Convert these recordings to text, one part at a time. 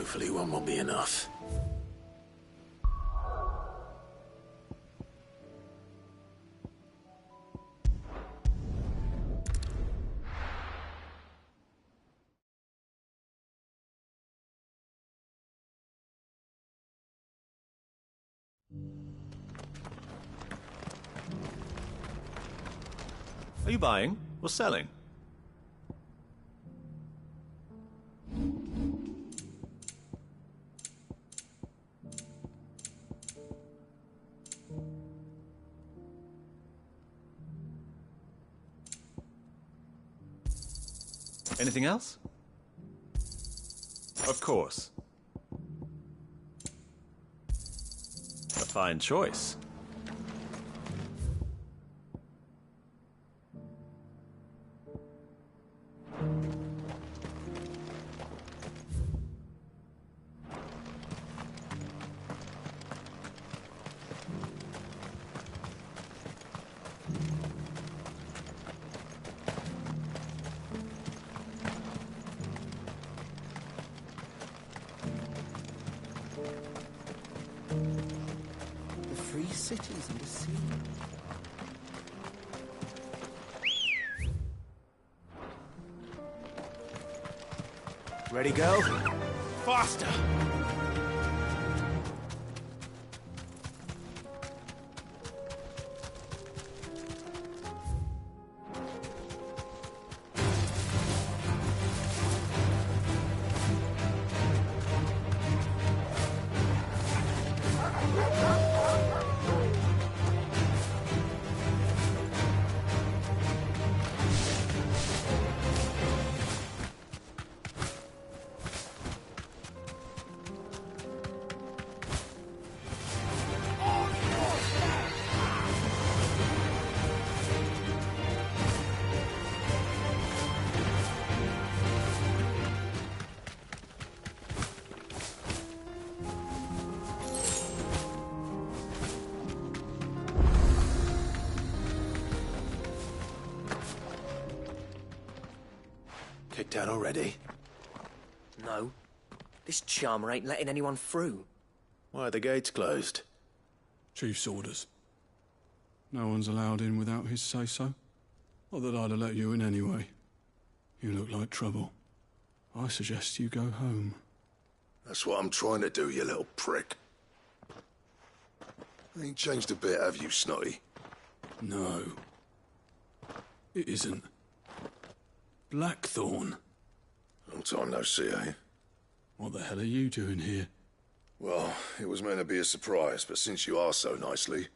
Hopefully one will be enough. Are you buying or selling? Anything else? Of course. A fine choice. Free cities and the sea. Ready, go? Faster! Kicked out already? No. This charmer ain't letting anyone through. Why are the gates closed? Chief's orders. No one's allowed in without his say-so. Not that I'd have let you in anyway. You look like trouble. I suggest you go home. That's what I'm trying to do, you little prick. Ain't changed a bit, have you, Snotty? No. It isn't. Blackthorn. Long time no see, eh? What the hell are you doing here? Well, it was meant to be a surprise, but since you asked so nicely...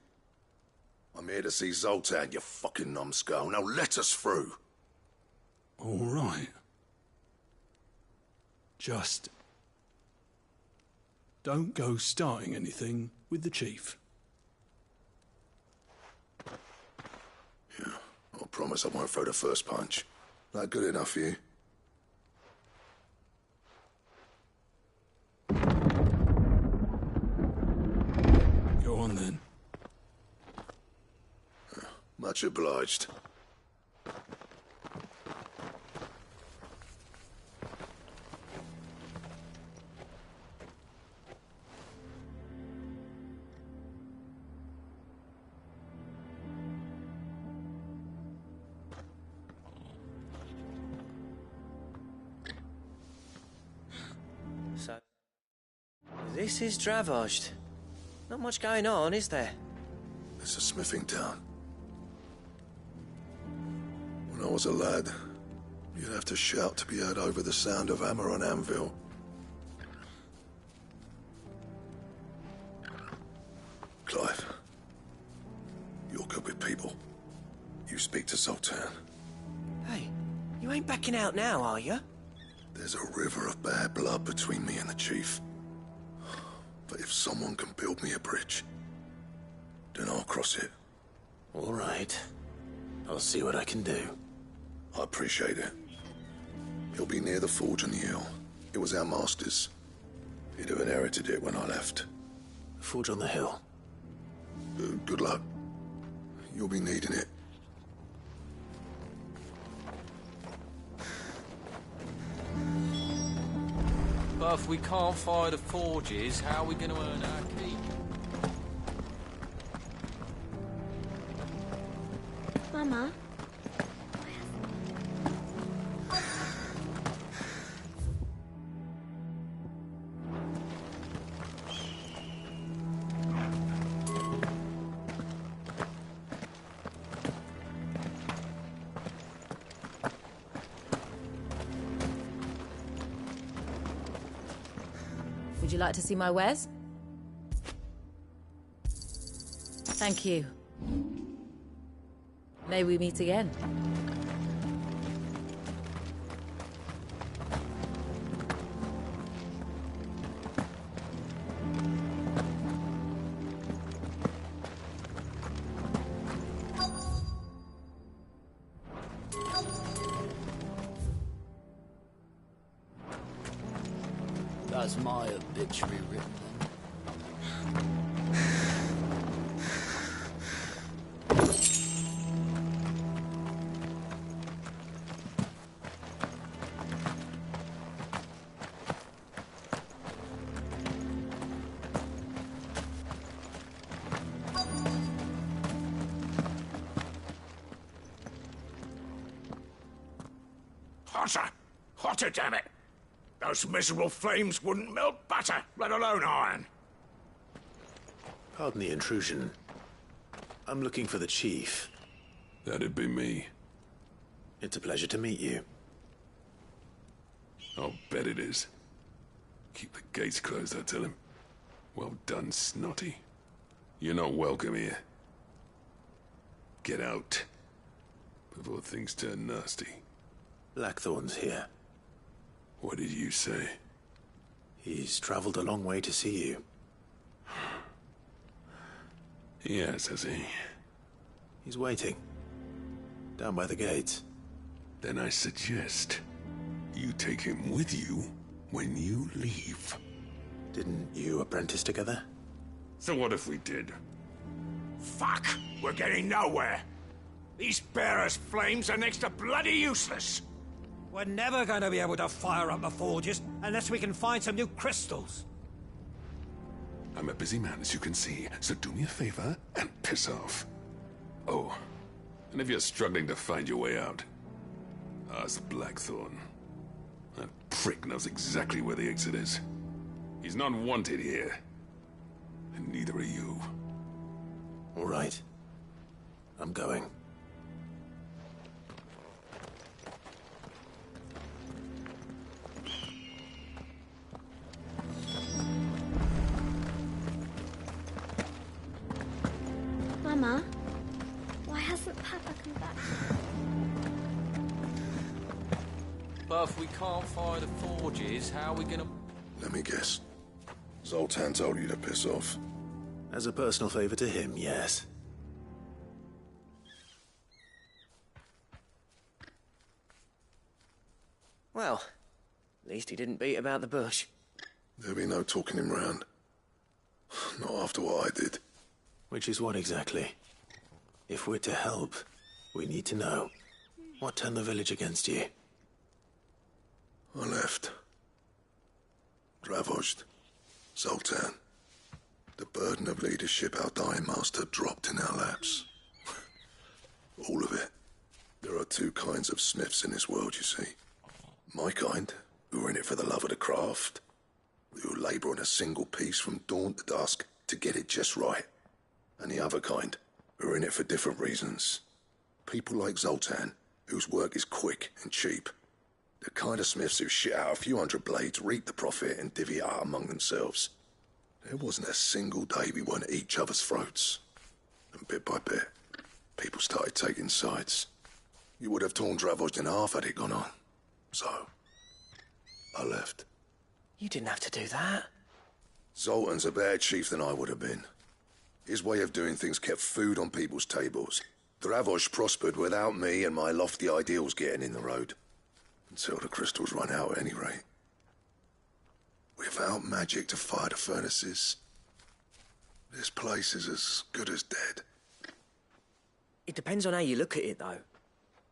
I'm here to see Zoltan, you fucking numbskull. Now let us through. All right. Just... don't go starting anything with the chief. Yeah, I promise I won't throw the first punch. That good enough for you? Go on then. Much obliged. So, this is Dravoged. Not much going on, is there? It's a smithing town. When I was a lad, you'd have to shout to be heard over the sound of hammer on anvil. Clive, you're good with people. You speak to Zoltan. Hey, you ain't backing out now, are you? There's a river of bad blood between me and the chief. But if someone can build me a bridge, then I'll cross it. All right. I'll see what I can do. I appreciate it. He'll be near the forge on the hill. It was our master's. He'd have inherited it when I left. The forge on the hill. Good luck. You'll be needing it. But if we can't fire the forges, how are we going to earn our keep? Mama? Would you like to see my wares? Thank you. May we meet again. That's my obituary written then. Hotter! Hotter, damn it! Those miserable flames wouldn't melt butter, let alone iron. Pardon the intrusion. I'm looking for the chief. That'd be me. It's a pleasure to meet you. I'll bet it is. Keep the gates closed, I tell him. Well done, Snotty. You're not welcome here. Get out. Before things turn nasty. Blackthorn's here. What did you say? He's traveled a long way to see you. Yes, has he? He's waiting. Down by the gates. Then I suggest you take him with you when you leave. Didn't you apprentice together? So what if we did? Fuck! We're getting nowhere. These bearers' flames are next to bloody useless. We're never going to be able to fire up the forges unless we can find some new crystals. I'm a busy man, as you can see, so do me a favor and piss off. Oh, and if you're struggling to find your way out, ask Blackthorn. That prick knows exactly where the exit is. He's not wanted here. And neither are you. All right. I'm going. Mama? Why hasn't Papa come back? But if we can't fire the forges, how are we going to... Let me guess. Zoltan told you to piss off. As a personal favor to him, yes. Well, at least he didn't beat about the bush. There'll be no talking him round. Not after what I did. Which is what exactly? If we're to help, we need to know. What turned the village against you? I left. Ravaged. Zoltan. The burden of leadership our dying master dropped in our laps. All of it. There are two kinds of smiths in this world, you see. My kind, who are in it for the love of the craft, who labour on a single piece from dawn to dusk to get it just right. And the other kind, who are in it for different reasons. People like Zoltan, whose work is quick and cheap. The kind of smiths who shit out a few hundred blades, reap the profit, and divvy it out among themselves. There wasn't a single day we weren't at each other's throats. And bit by bit, people started taking sides. You would have torn Dravozd in half had it gone on. So, I left. You didn't have to do that. Zoltan's a better chief than I would have been. His way of doing things kept food on people's tables. Dravozd prospered without me and my lofty ideals getting in the road. Until the crystals run out at any rate. Without magic to fire the furnaces, this place is as good as dead. It depends on how you look at it, though.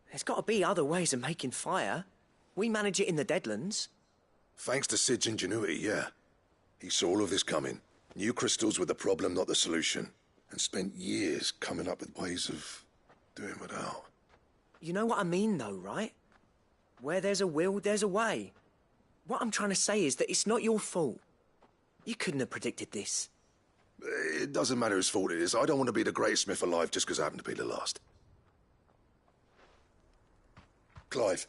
There's got to be other ways of making fire. We manage it in the Deadlands. Thanks to Sid's ingenuity, yeah. He saw all of this coming, knew crystals were the problem, not the solution, and spent years coming up with ways of doing without. You know what I mean, though, right? Where there's a will, there's a way. What I'm trying to say is that it's not your fault. You couldn't have predicted this. It doesn't matter whose fault it is. I don't want to be the greatest smith alive just because I happen to be the last. Clive.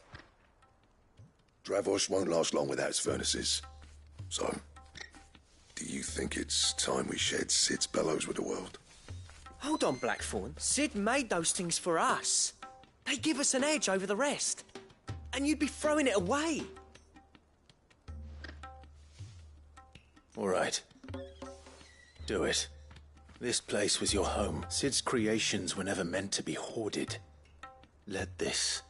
Dravosh won't last long without its furnaces. So, do you think it's time we shared Sid's bellows with the world? Hold on, Blackthorn. Sid made those things for us. They give us an edge over the rest. And you'd be throwing it away. All right. Do it. This place was your home. Sid's creations were never meant to be hoarded. Let this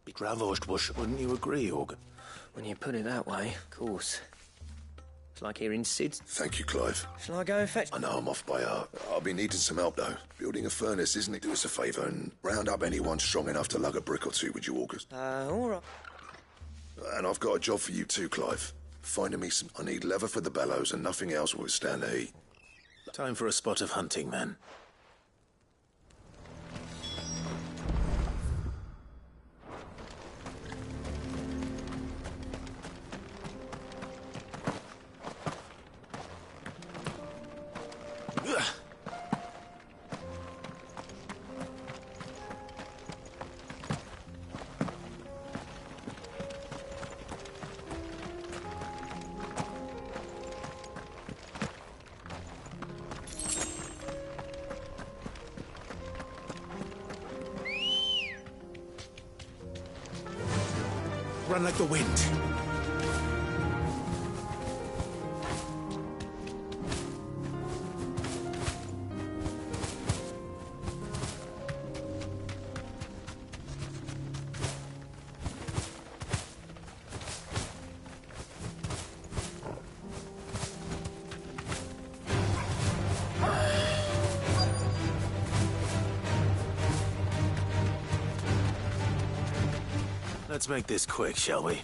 be Dravosh bush. Wouldn't you agree, Org? When you put it that way, of course. It's like hearing Sid's. Thank you, Clive. Shall I go and fetch? I know I'm off by heart. I'll be needing some help, though. Building a furnace, isn't it? Do us a favour and round up anyone strong enough to lug a brick or two, would you, August? All right. And I've got a job for you too, Clive. Finding me some... I need leather for the bellows and nothing else will withstand the heat. Time for a spot of hunting, then. Run like the wind. Let's make this quick, shall we?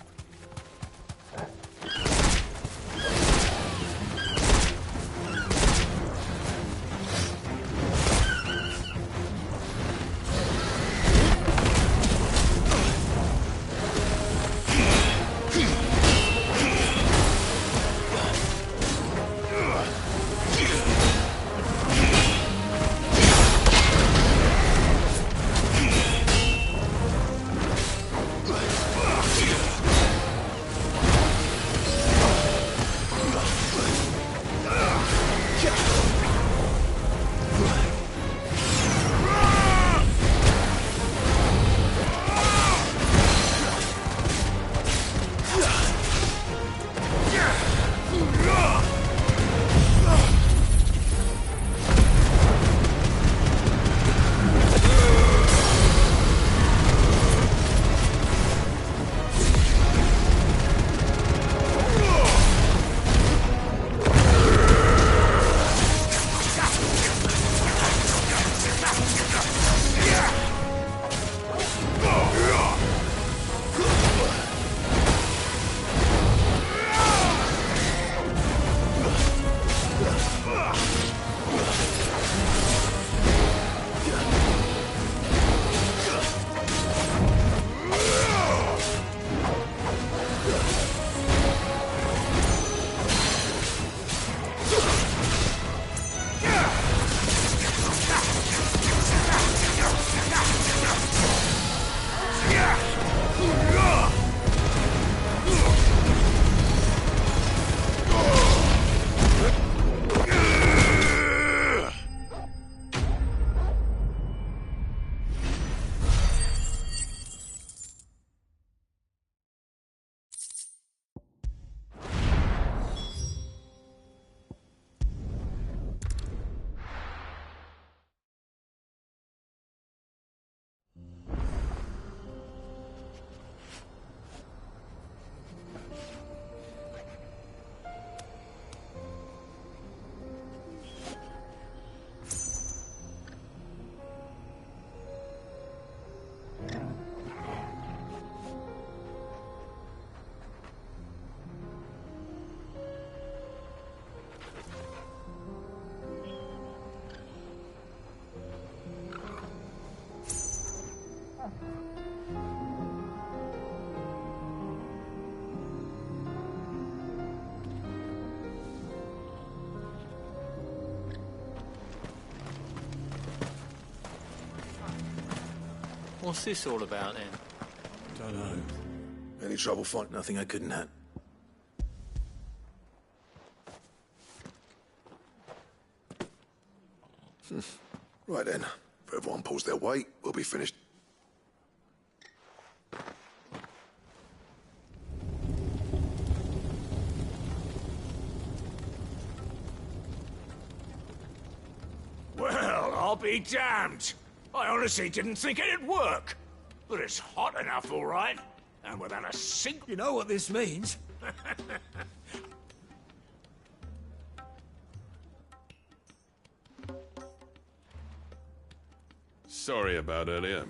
What's this all about then? Don't know. Any trouble finding? Nothing I couldn't have. Right then. If everyone pulls their weight, we'll be finished. Well, I'll be damned. I honestly didn't think it'd work. But it's hot enough, all right. And without a single... You know what this means? Sorry about earlier.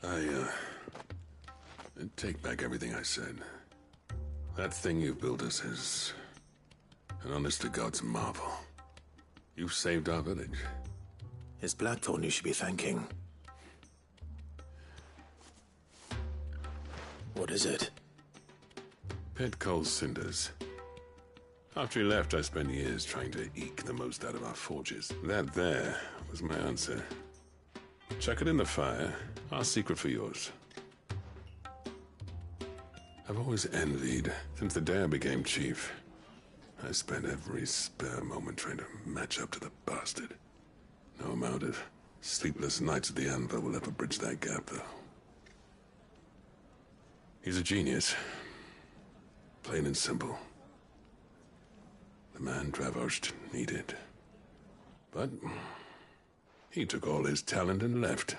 I take back everything I said. That thing you built us is an honest-to-God's marvel. You've saved our village. It's Blackthorn you should be thanking. What is it? Pit coal cinders. After he left, I spent years trying to eke the most out of our forges. That there was my answer. Chuck it in the fire. Our secret for yours. I've always envied, since the day I became chief. I spent every spare moment trying to match up to the bastard. No amount of sleepless nights at the anvil will ever bridge that gap, though. He's a genius. Plain and simple. The man Dravost needed. But he took all his talent and left.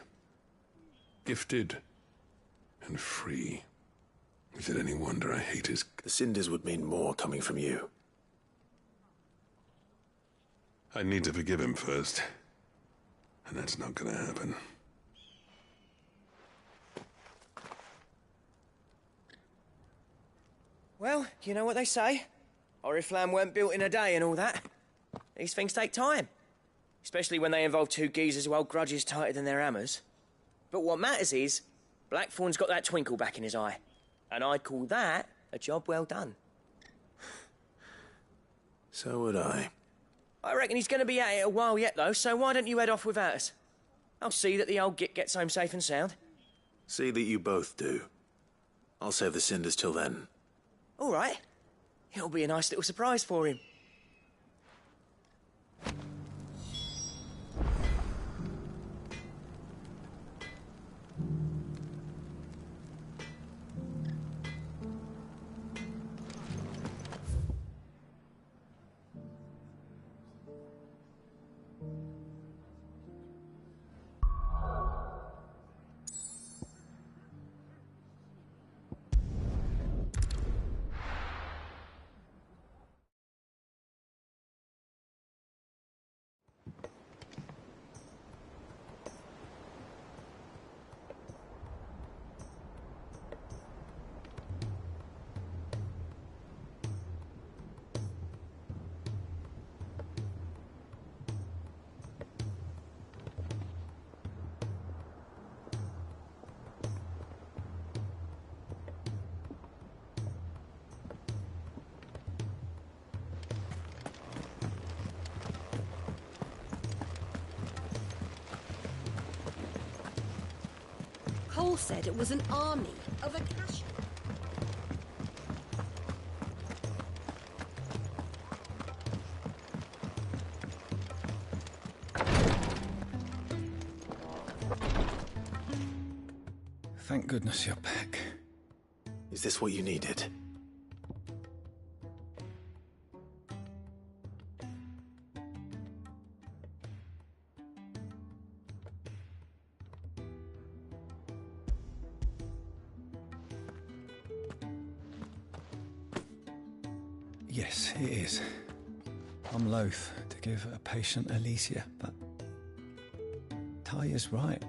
Gifted and free. Is it any wonder I hate his... The cinders would mean more coming from you. I need to forgive him first. And that's not gonna happen. Well, you know what they say. Oriflamme weren't built in a day and all that. These things take time. Especially when they involve two geezers who hold grudges tighter than their hammers. But what matters is, Blackthorn's got that twinkle back in his eye. And I'd call that a job well done. So would I. I reckon he's going to be at it a while yet, though, so why don't you head off without us? I'll see that the old git gets home safe and sound. See that you both do. I'll save the cinders till then. All right. It'll be a nice little surprise for him. Cole said it was an army of Akasha. Thank goodness you're back. Is this what you needed? Yes, it is. I'm loath to give a patient Alicia, but Taya's right.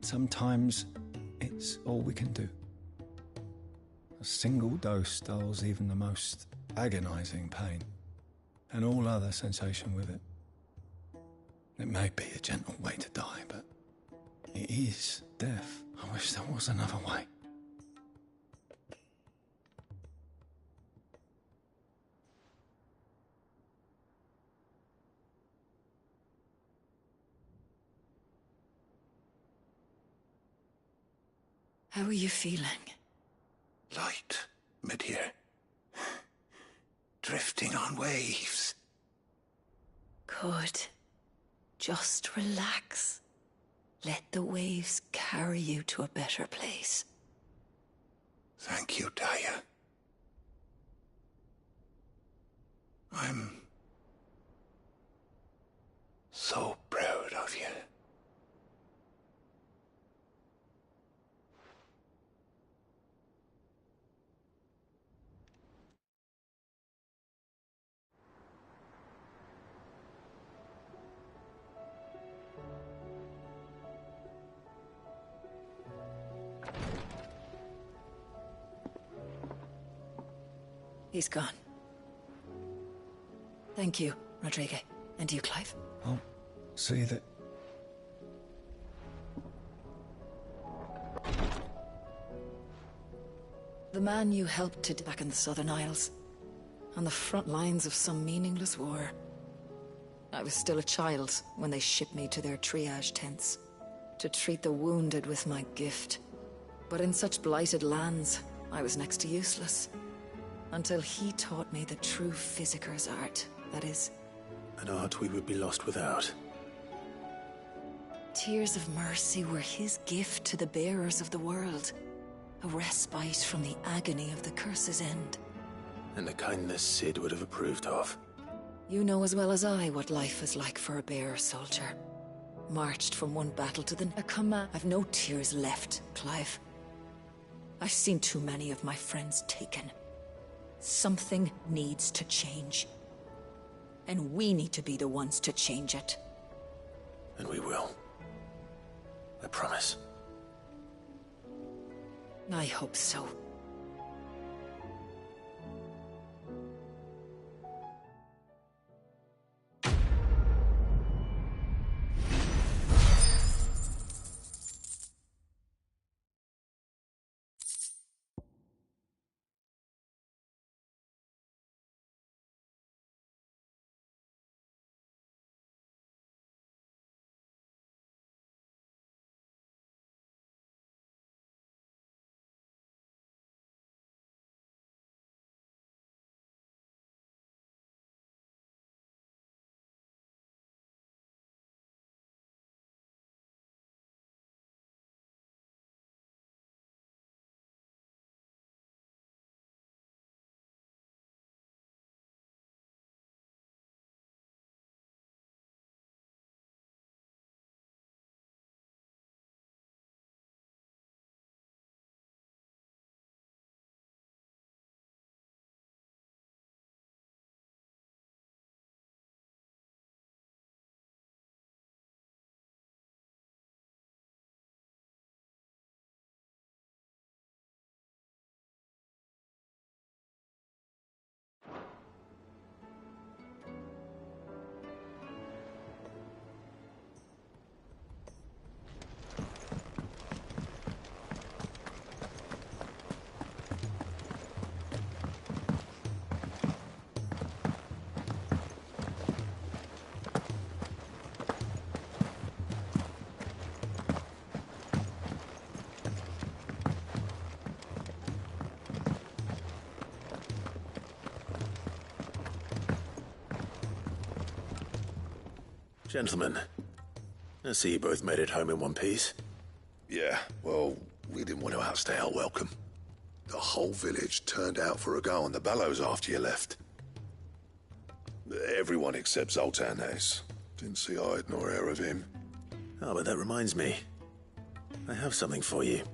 Sometimes it's all we can do. A single dose dulls even the most agonizing pain. and all other sensation with it. It may be a gentle way to die, but it is death. I wish there was another way. How are you feeling? Light, mid-here. Drifting on waves. Good. Just relax. Let the waves carry you to a better place. Thank you, Daya. I'm so proud of you. He's gone. Thank you, Rodrigo. And you, Clive. I'll see that. The man you helped to back in the Southern Isles, on the front lines of some meaningless war. I was still a child when they shipped me to their triage tents, to treat the wounded with my gift. But in such blighted lands, I was next to useless. Until he taught me the true physicker's art, that is. An art we would be lost without. Tears of mercy were his gift to the bearers of the world. A respite from the agony of the curse's end. And a kindness Sid would have approved of. You know as well as I what life is like for a bearer soldier. Marched from one battle to the next. I've no tears left, Clive. I've seen too many of my friends taken. Something needs to change. And we need to be the ones to change it. And we will. I promise. I hope so. Gentlemen, I see you both made it home in one piece. Yeah, well, we didn't want to outstay our welcome. The whole village turned out for a go on the bellows after you left. Everyone except Zoltan, that is. Didn't see hide nor hair of him. Oh, but that reminds me. I have something for you.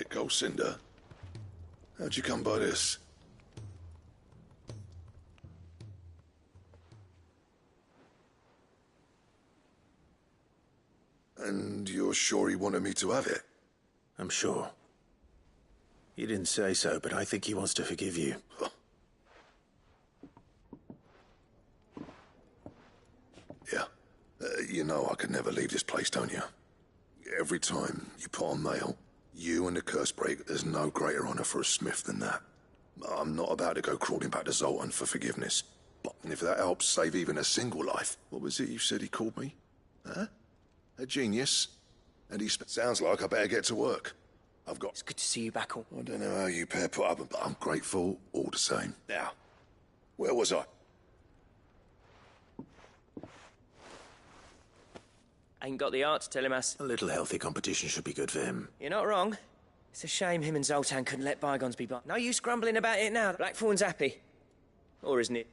Gold cinder? How'd you come by this? And you're sure he wanted me to have it? I'm sure. You didn't say so, but I think he wants to forgive you. Huh. Yeah. You know I could never leave this place, don't you? Every time you put on mail, you and the curse breaker, there's no greater honor for a smith than that. I'm not about to go crawling back to Zoltan for forgiveness. But if that helps save even a single life, what was it you said he called me? Huh? A genius? And he sounds like I better get to work. I've got... It's good to see you back. I don't know how you pair put up, but I'm grateful all the same. Now, where was I? Ain't got the art to tell him us. A little healthy competition should be good for him. You're not wrong. It's a shame him and Zoltan couldn't let bygones be bygones. No use grumbling about it now. Blackthorn's happy. Or isn't it?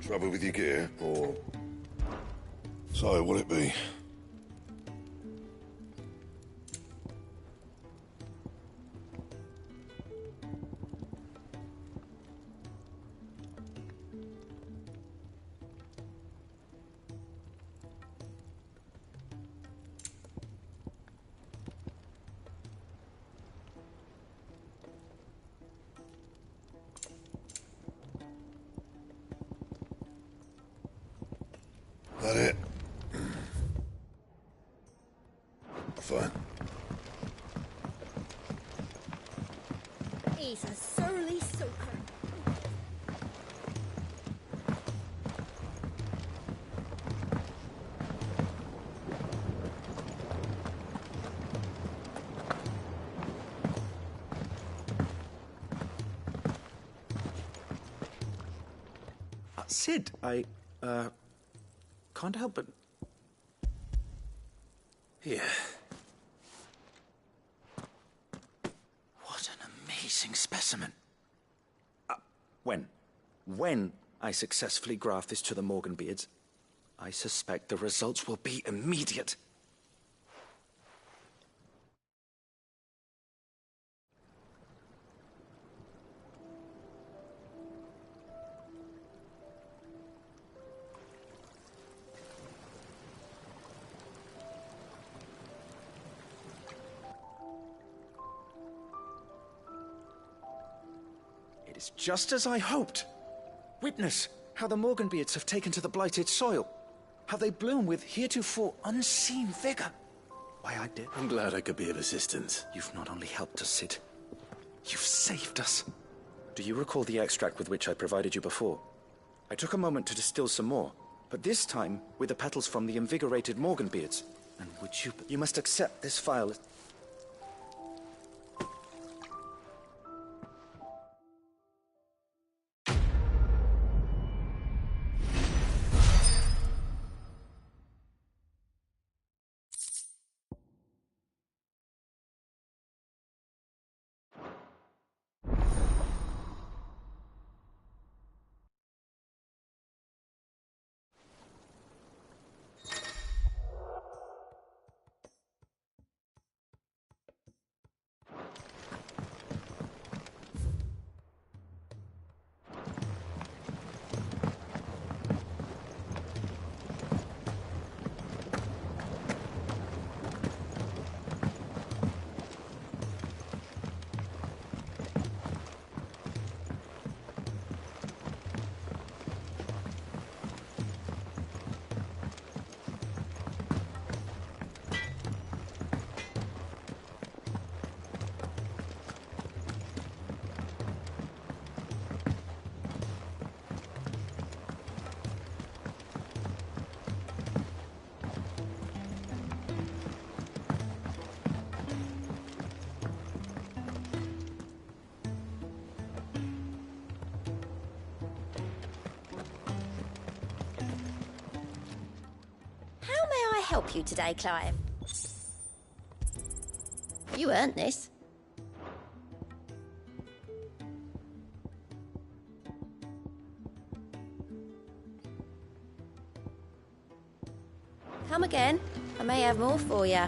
Trouble with your gear, or... So, what'll it be? That it? Fine. He's a surly soaker. Sid, I can't help but... Here. What an amazing specimen. When I successfully graft this to the Morganbeards, I suspect the results will be immediate. It is just as I hoped. Witness how the Morganbeards have taken to the blighted soil. How they bloom with heretofore unseen vigor. Why, I did. I'm glad I could be of assistance. You've not only helped us, Sid. You've saved us. Do you recall the extract with which I provided you before? I took a moment to distill some more, but this time with the petals from the invigorated Morganbeards. And would you... You must accept this file as... help you today, Clive? You earned this. Come again. I may have more for you.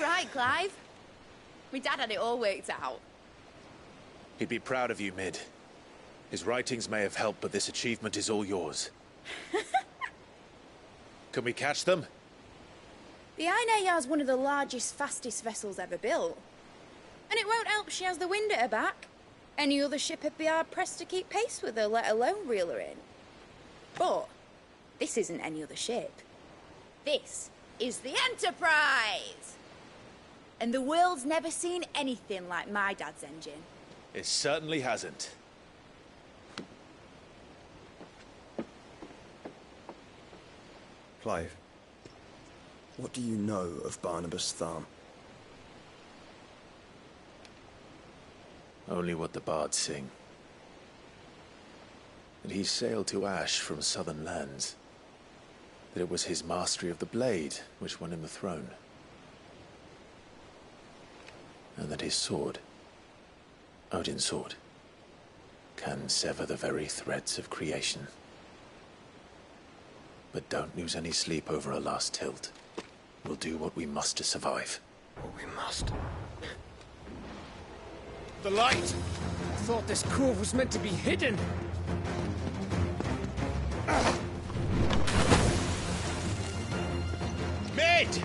Right, Clive. My dad had it all worked out. He'd be proud of you, Mid. His writings may have helped, but this achievement is all yours. Can we catch them? The Ainayar's one of the largest, fastest vessels ever built. And it won't help she has the wind at her back. Any other ship would be hard-pressed to keep pace with her, let alone reel her in. But this isn't any other ship. This is the Enterprise! And the world's never seen anything like my dad's engine. It certainly hasn't. Clive, what do you know of Barnabas Thumb? Only what the bards sing. That he sailed to Ash from southern lands. That it was his mastery of the blade which won him the throne. And that his sword, Odin's sword, can sever the very threads of creation. But don't lose any sleep over a last tilt. We'll do what we must to survive. What we must. The light! I thought this cove was meant to be hidden. Mid!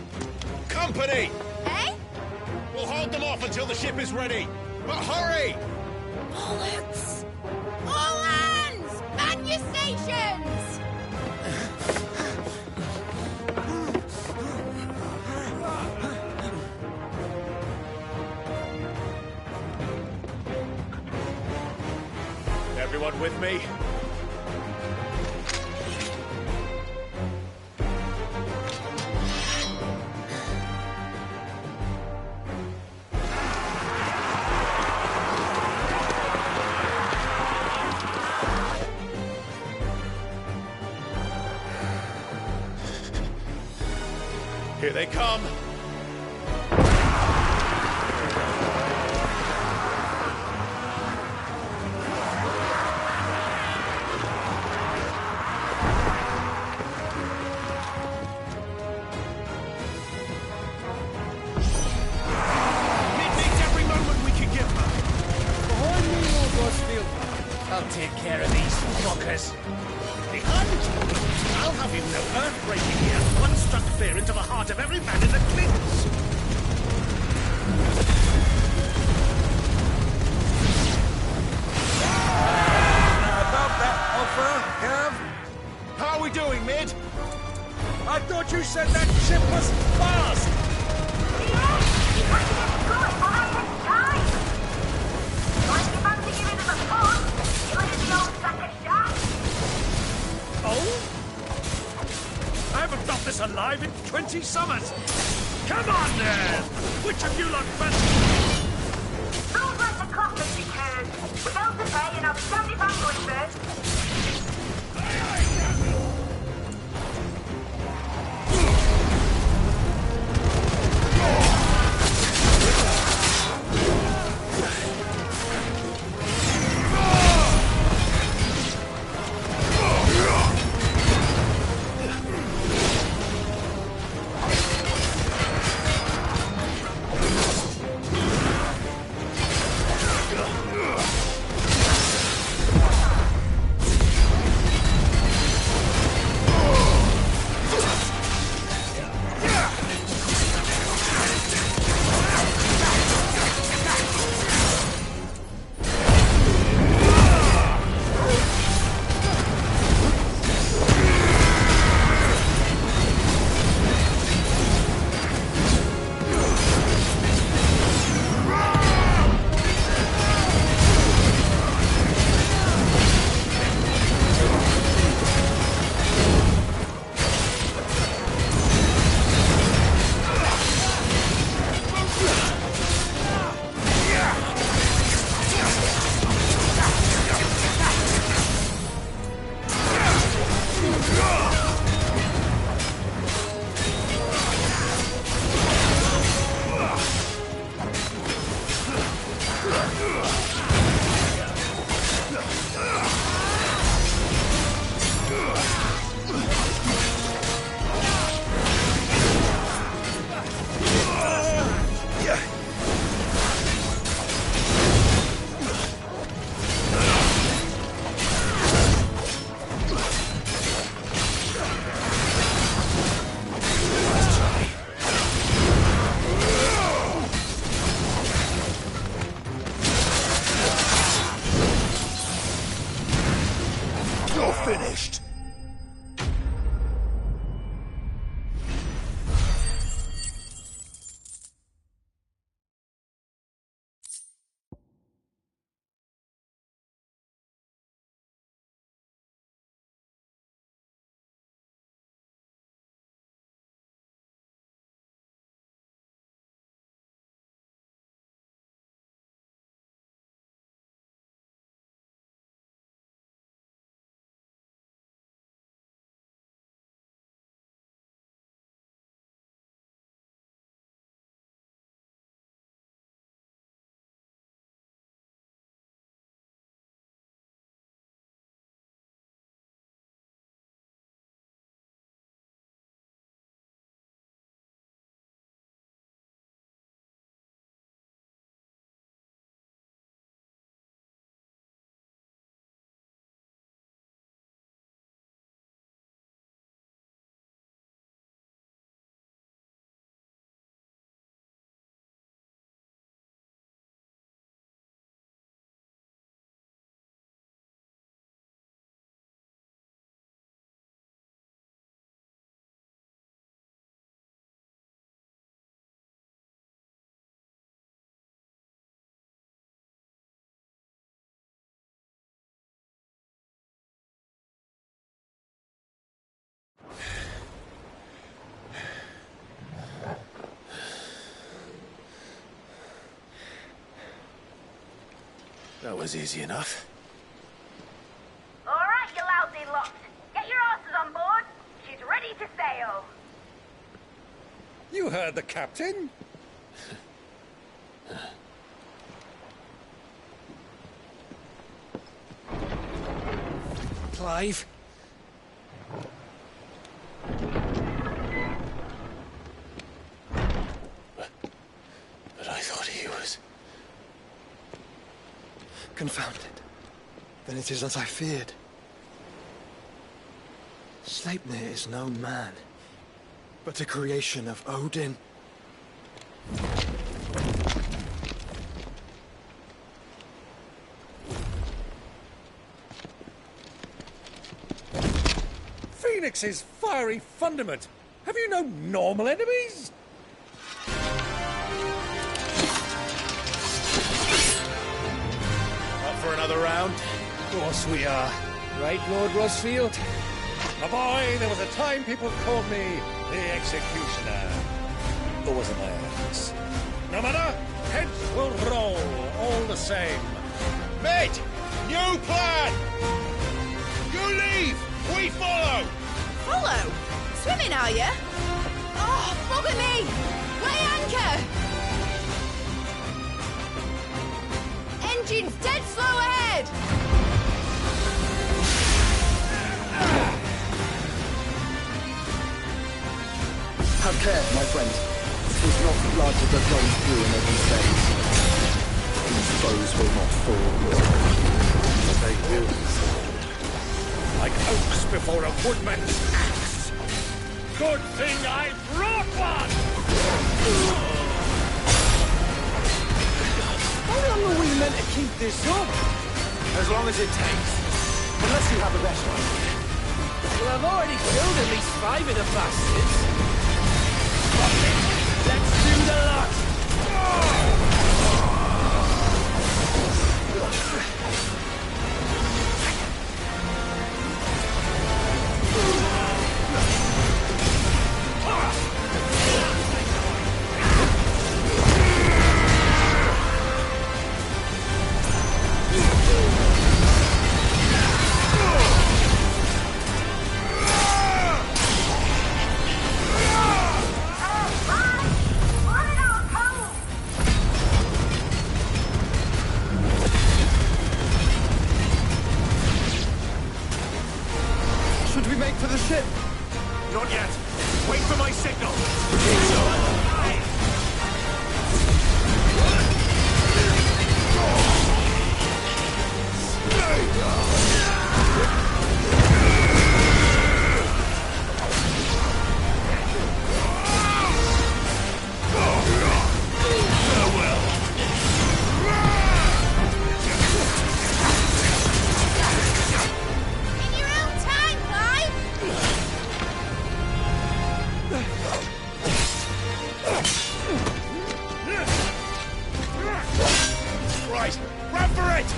Company! Eh? We'll hold them off until the ship is ready. But hurry! Bollocks! All hands! Man your stations! Everyone with me? Here they come. I'll take care of these fuckers. Behind! I'll have him know earth-breaking here. One struck fear into the heart of every man in the cliffs. About that offer, Gav? How are we doing, Mid? I thought you said that ship was fast! Oh? I haven't felt this alive in 20 summers! Come on, then! Which of you lot fancy? Don't let the coffin be heard. Without the pay, and I'll be damned if I'm going first. That was easy enough. All right, you lousy lot. Get your asses on board. She's ready to sail. You heard the captain. Clive? But I thought he was... Confounded. Then it is as I feared. Sleipnir is no man, but a creation of Odin. Phoenix's fiery fundament. Have you no normal enemies? Up for another round? Of course we are. Right, Lord Rosfield? My boy, there was a time people called me the Executioner. Or was it my axe? No matter, heads will roll all the same. Mate! New plan! You leave! We follow! Follow? Swimming, are you? Oh, bugger me! Weigh anchor! Engine's dead slow ahead! Have care, my friend. 'Tis not blood that runs through in every veins. These foes will not fall. But they will be sold. Like oaks before a woodman's axe. Good thing I brought one! How long are we meant to keep this up? As long as it takes. Unless you have a better idea. Well, I've already killed at least 5 of the bastards. Let's do the lot! Should we make for the ship? Not yet. Wait for my signal. In your own time, Clive! Right, run for it!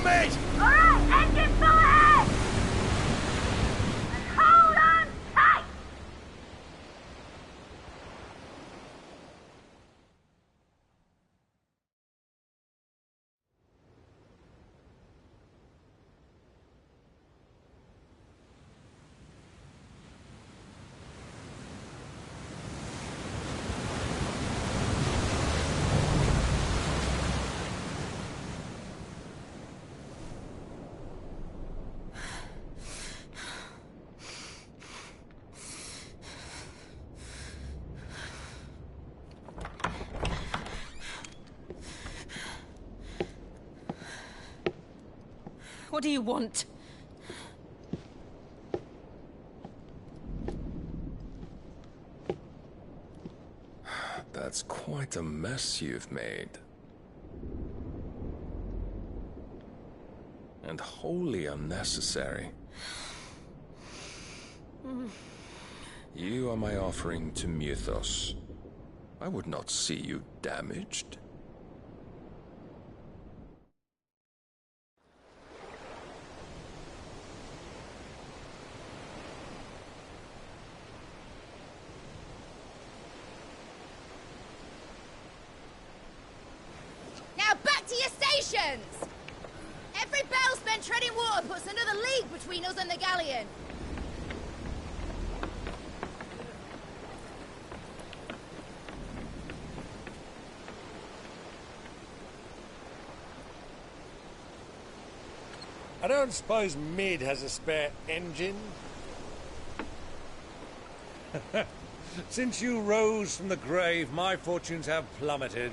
on, mate! Alright, engine full ahead! And hold on tight! What do you want? That's quite a mess you've made. And wholly unnecessary. You are my offering to Mythos. I would not see you damaged. Now back to your stations! Every bell spent treading water puts another league between us and the galleon. I don't suppose Mid has a spare engine? Since you rose from the grave, my fortunes have plummeted.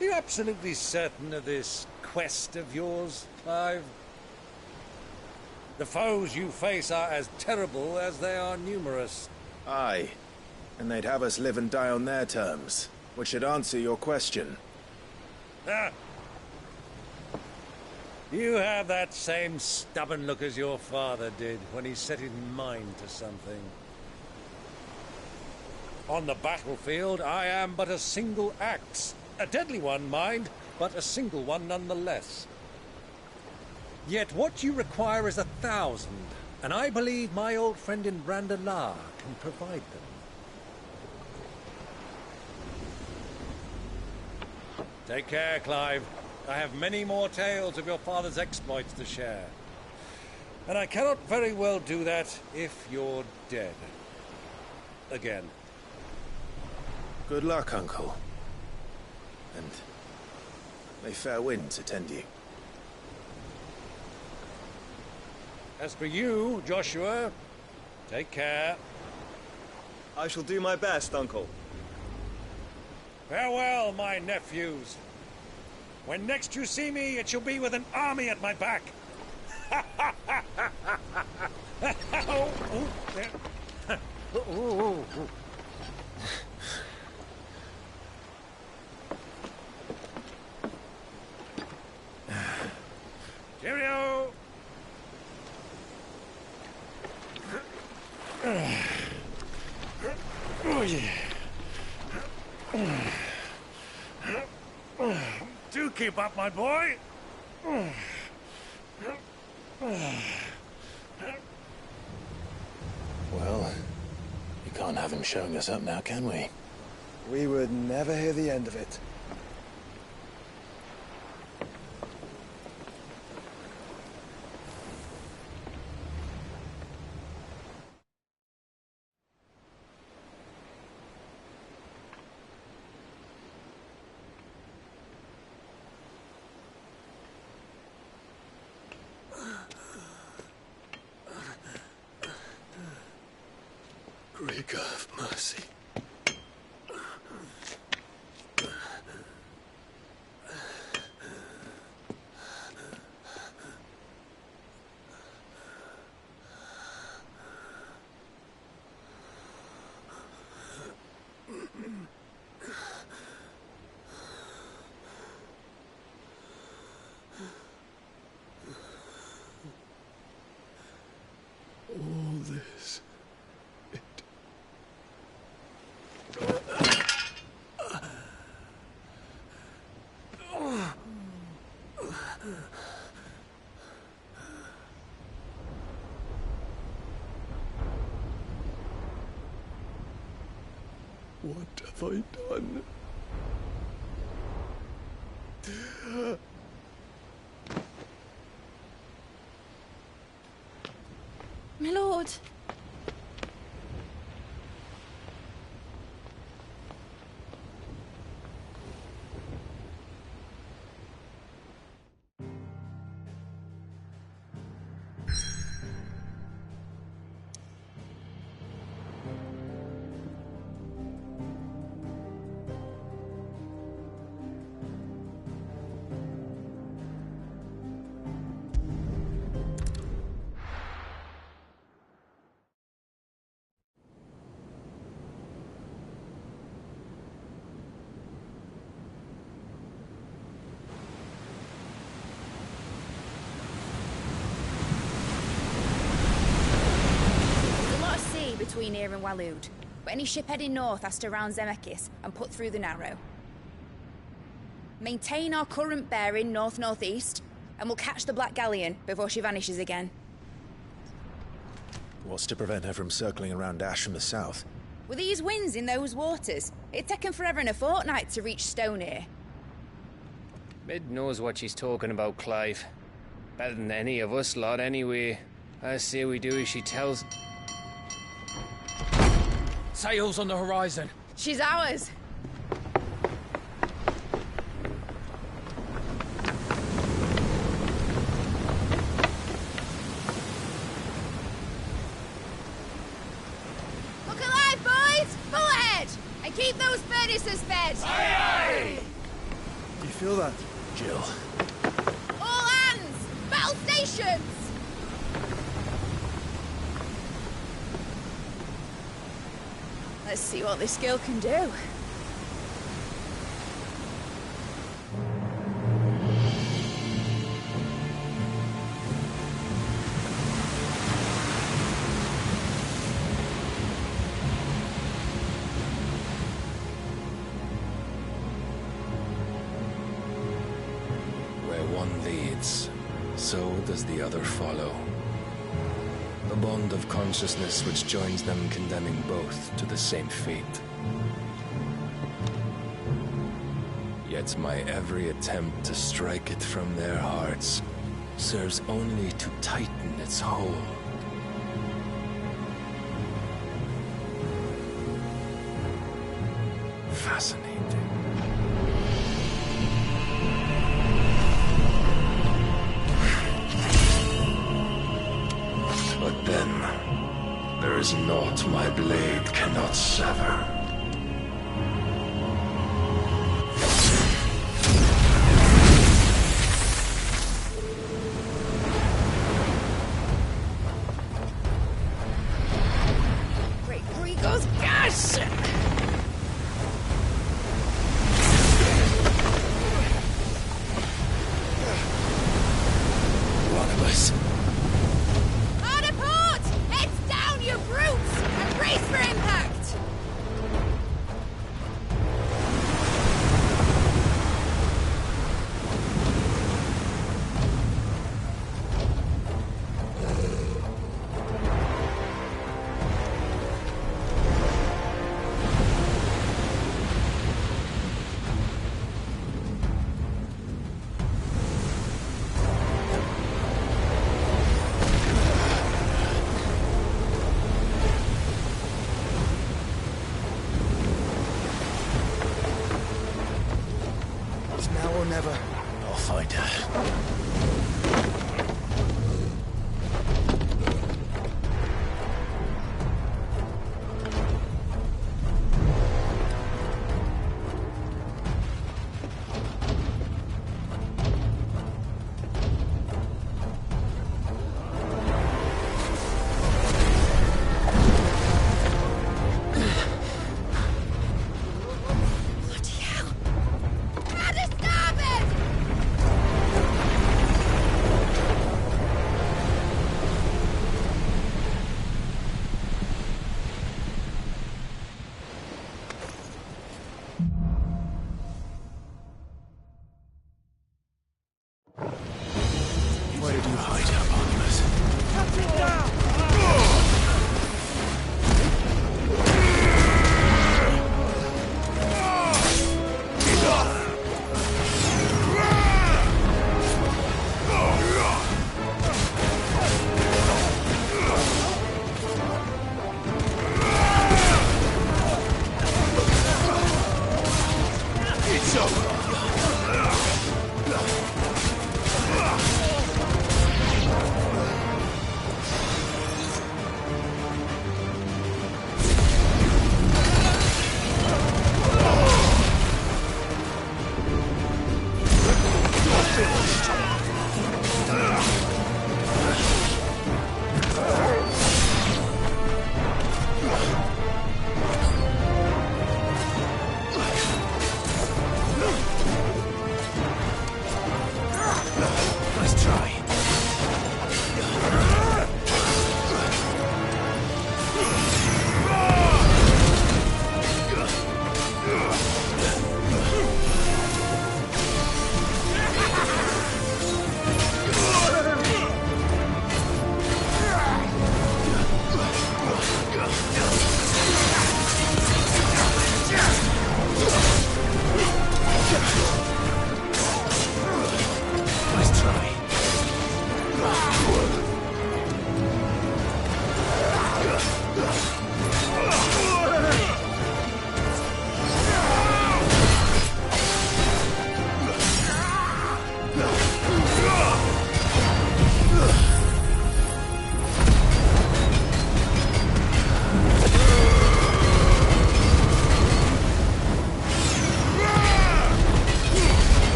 Are you absolutely certain of this quest of yours, Clive? The foes you face are as terrible as they are numerous. Aye. And they'd have us live and die on their terms, which should answer your question. Ah! You have that same stubborn look as your father did when he set his mind to something. On the battlefield, I am but a single axe. A deadly one, mind, but a single one nonetheless. Yet what you require is 1,000, and I believe my old friend in Brandalar can provide them. Take care, Clive. I have many more tales of your father's exploits to share. And I cannot very well do that if you're dead. Again. Good luck, Uncle. And may fair winds attend you. As for you, Joshua, take care. I shall do my best, Uncle. Farewell, my nephews. When next you see me, it shall be with an army at my back. Cheerio! Oh, yeah. Do keep up, my boy. Well, you can't have him showing us up now, can we? We would never hear the end of it. Greek of mercy. All this, What have I done? My lord. Between here and Waloed, but any ship heading north has to round Atticus and put through the Narrow. Maintain our current bearing north-northeast, and we'll catch the Black Galleon before she vanishes again. What's to prevent her from circling around Ash from the south? With these winds in those waters, it'd take 'em forever and a fortnight to reach Stone here. Mid knows what she's talking about, Clive. Better than any of us lot, anyway. I say we do as she tells. Sails on the horizon. She's ours. Look alive, boys! Full ahead! And keep those furnaces fed! Aye, aye! Do you feel that? Jill. All hands! Battle stations! Let's see what this girl can do. Where one leads, so does the other follow. A bond of consciousness which joins them, condemning both to the same fate. Yet my every attempt to strike it from their hearts serves only to tighten its hold. Fascinating. But then, there is naught my blade cannot sever. Great Grigo's gas! One of us. Hard apart! Heads down, you brutes! And brace for impact! It's now or never. I'll find her. Bloody hell! Out of starboard!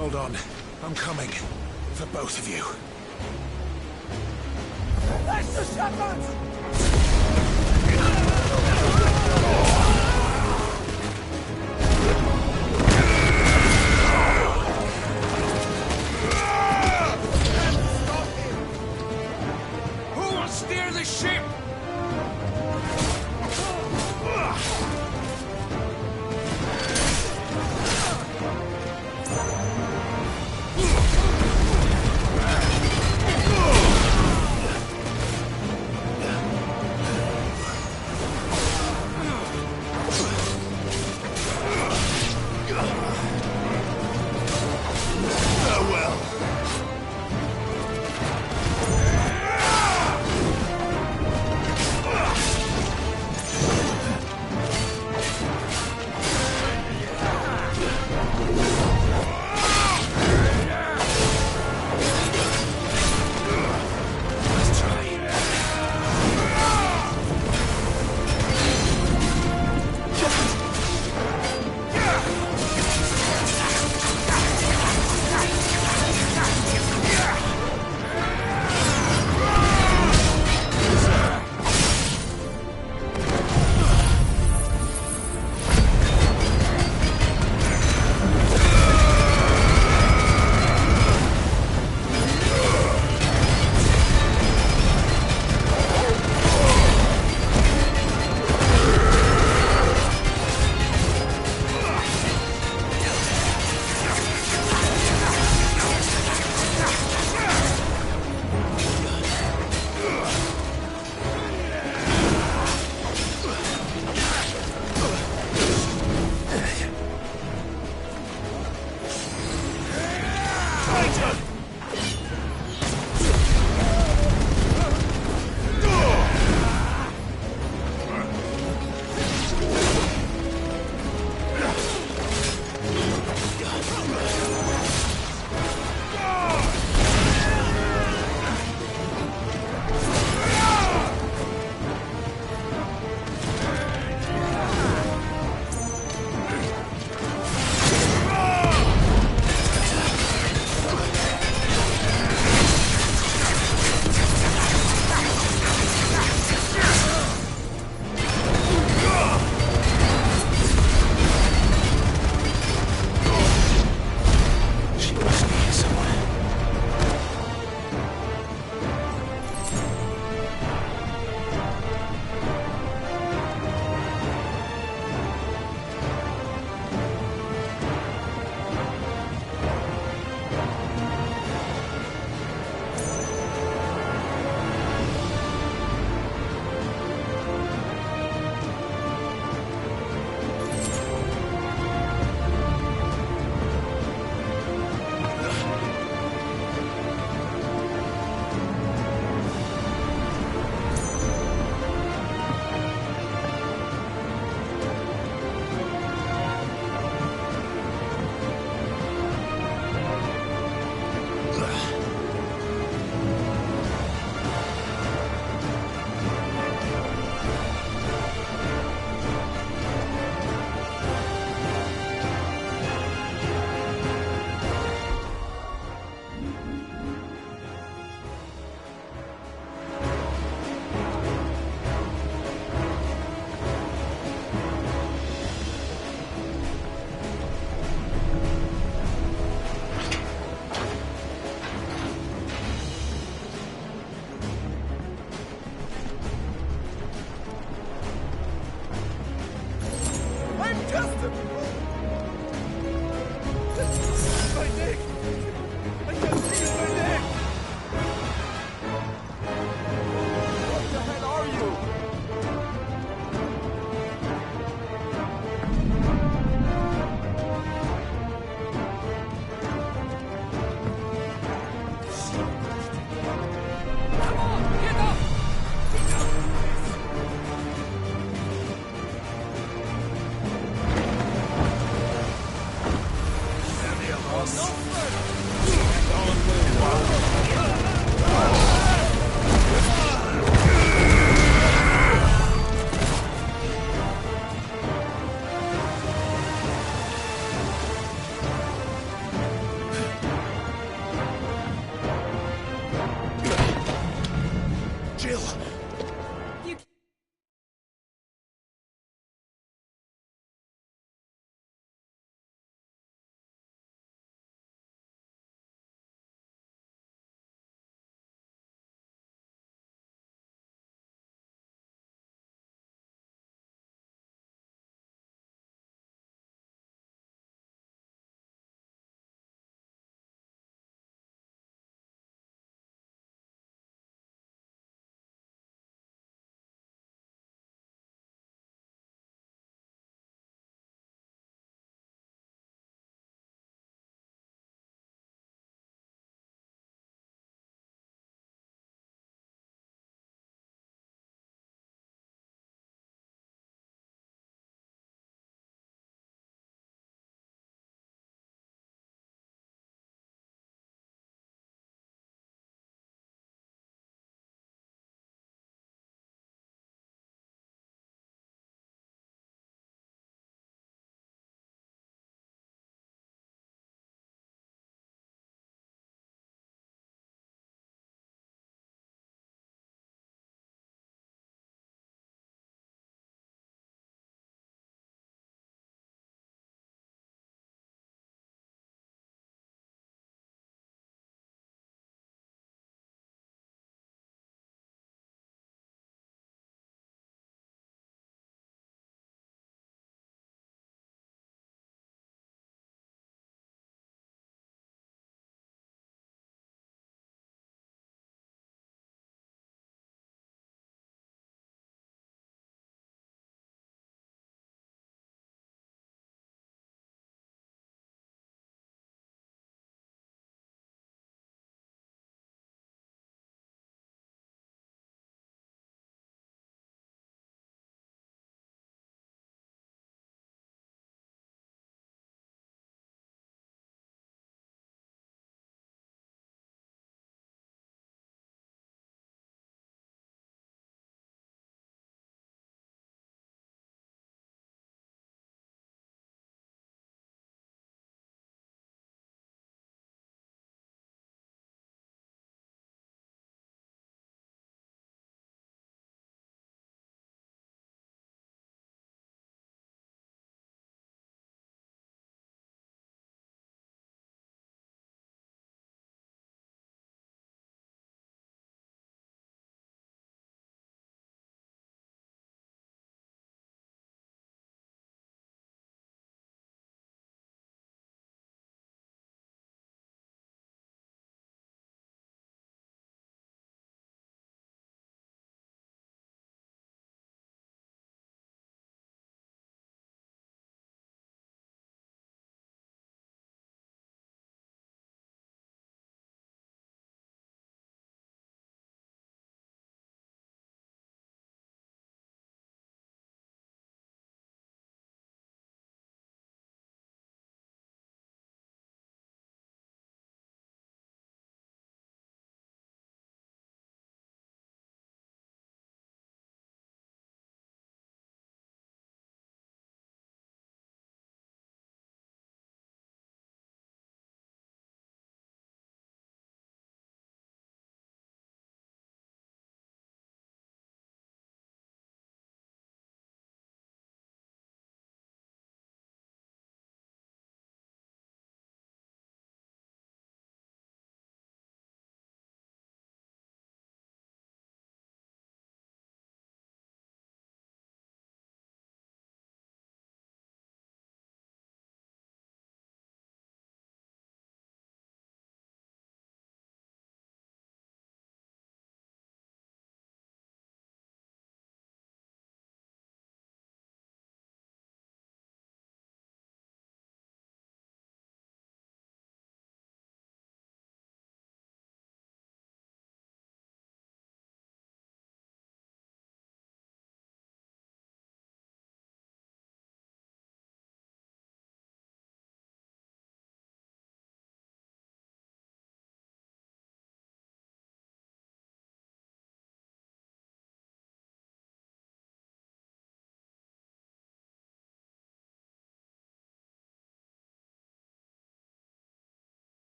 Hold on. I'm coming. For both of you. That's the shepherds! Who will steer the ship?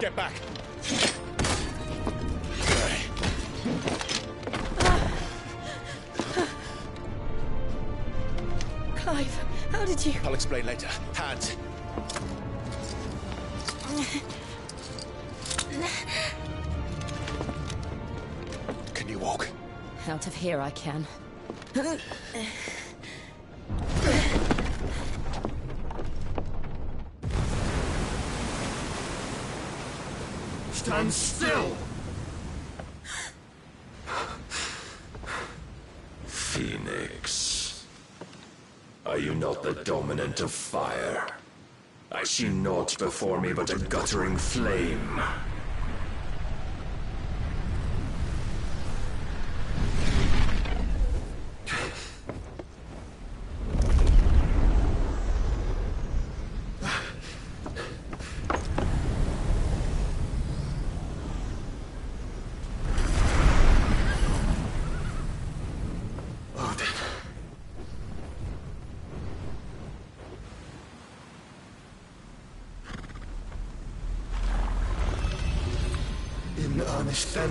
Get back! Clive, how did you... I'll explain later. Hands. Can you walk? Out of here I can. Stand still! Phoenix. Are you not the dominant of fire? I see naught before me but a guttering flame. In earnest, then.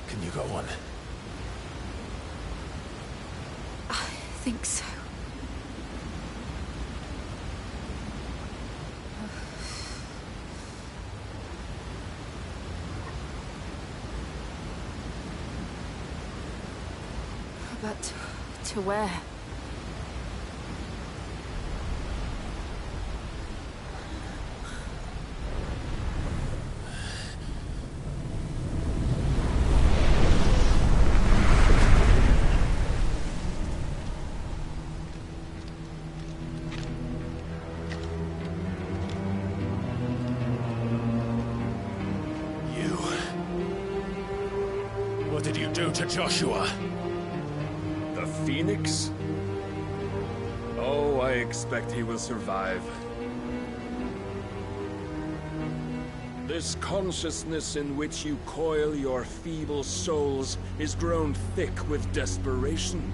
Can you go on? I think so. But to where? What did you do to Joshua? The Phoenix? Oh, I expect he will survive. This consciousness in which you coil your feeble souls is grown thick with desperation.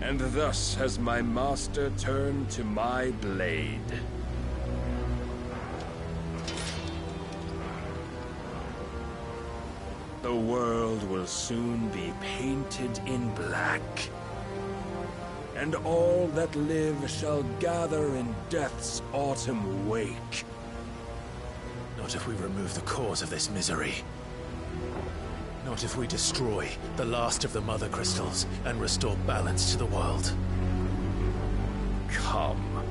And thus has my master turned to my blade. The world will soon be painted in black. And all that live shall gather in death's autumn wake. Not if we remove the cause of this misery. Not if we destroy the last of the Mother Crystals and restore balance to the world. Come.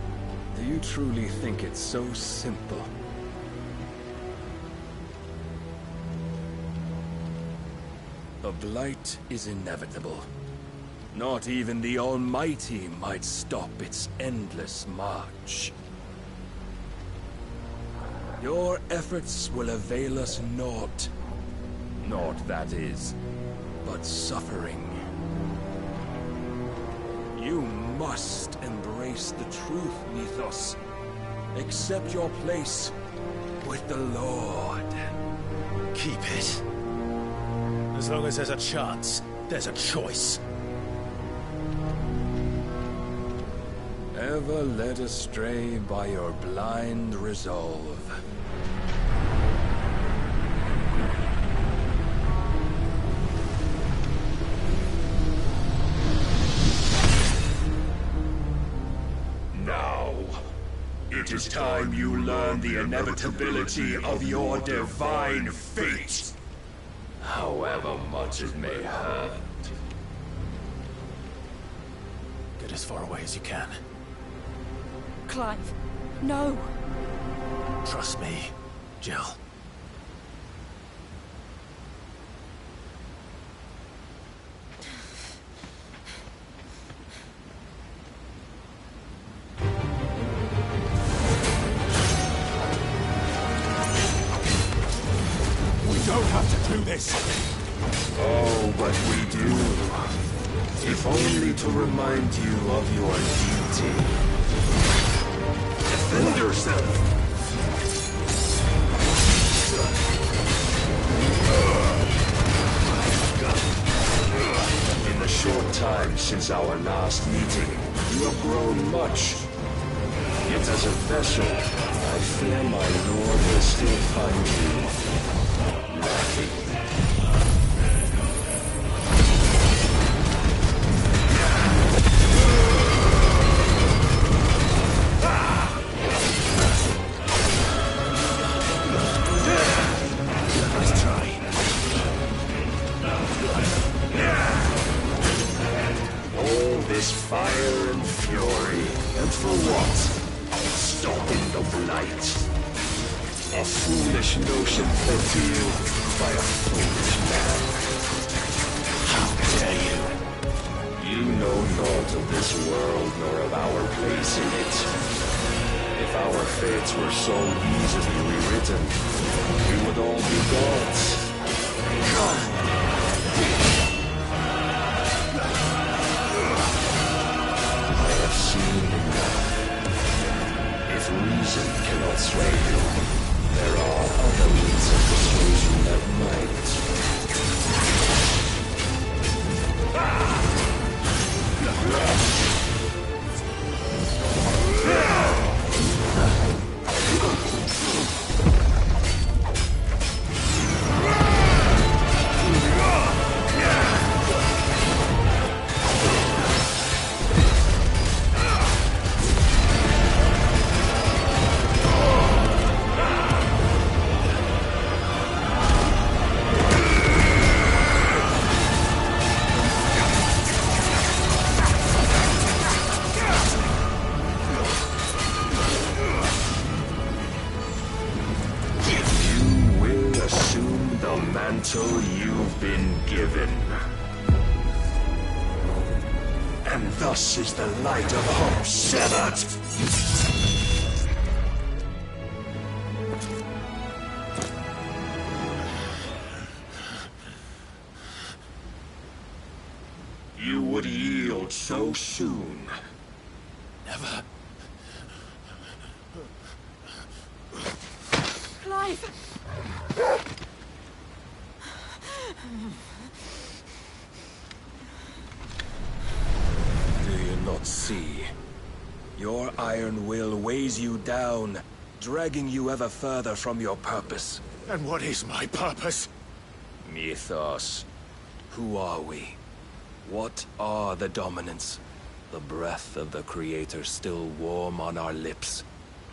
Do you truly think it's so simple? The blight is inevitable. Not even the Almighty might stop its endless march. Your efforts will avail us naught. Naught, that is, but suffering. You must embrace the truth, Mythos. Accept your place with the Lord. Keep it. As long as there's a chance, there's a choice. Ever led astray by your blind resolve. Now, it is time you learn the inevitability of your divine fate. However much it may hurt. Get as far away as you can. Clive, no. Trust me, Jill. We don't have to do this. Oh, but we do. If only to remind you of your duty. Defend yourself! In the short time since our last meeting, you have grown much. Yet as a vessel, I fear my lord will still find you lacking. This fire and fury, and for what? Stopping the blight. A foolish notion put to you by a foolish man. How dare you? You know naught of this world nor of our place in it. If our fates were so easily rewritten, we would all be gods. If reason cannot sway you, there are other means of persuasion that might. Mantle you've been given. And thus is the light of hope severed. You would yield so soon. Never. Clive! Do you not see? Your iron will weighs you down, dragging you ever further from your purpose. And what is my purpose? Mythos. Who are we? What are the dominants? The breath of the Creator still warm on our lips.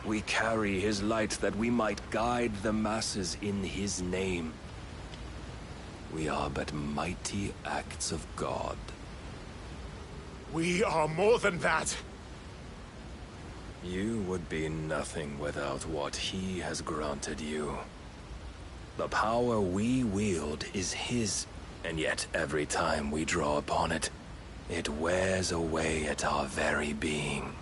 We carry his light that we might guide the masses in his name. We are but mighty acts of God. We are more than that. You would be nothing without what he has granted you. The power we wield is his, and yet every time we draw upon it, it wears away at our very being.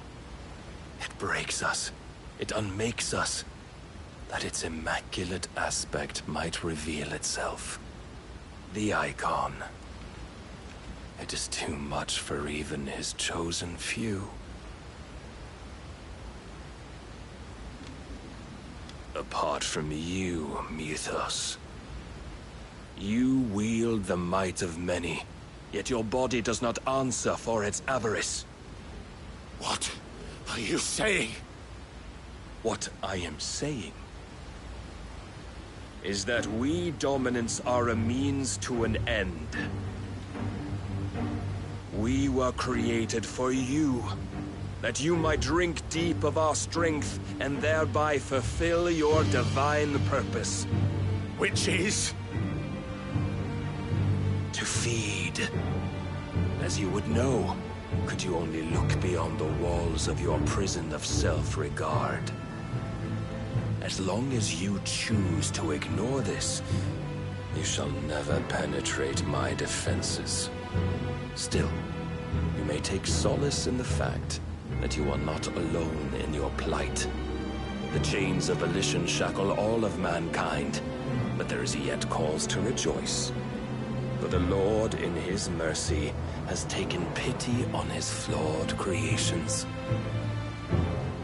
It breaks us. It unmakes us, that its immaculate aspect might reveal itself. The icon. It is too much for even his chosen few. Apart from you, Mythos. You wield the might of many, yet your body does not answer for its avarice. What are you saying? What I am saying is that we dominants are a means to an end. We were created for you, that you might drink deep of our strength and thereby fulfill your divine purpose. Which is? To feed. As you would know, could you only look beyond the walls of your prison of self-regard. As long as you choose to ignore this, you shall never penetrate my defenses. Still, you may take solace in the fact that you are not alone in your plight. The chains of volition shackle all of mankind, but there is yet cause to rejoice. For the Lord, in his mercy, has taken pity on his flawed creations,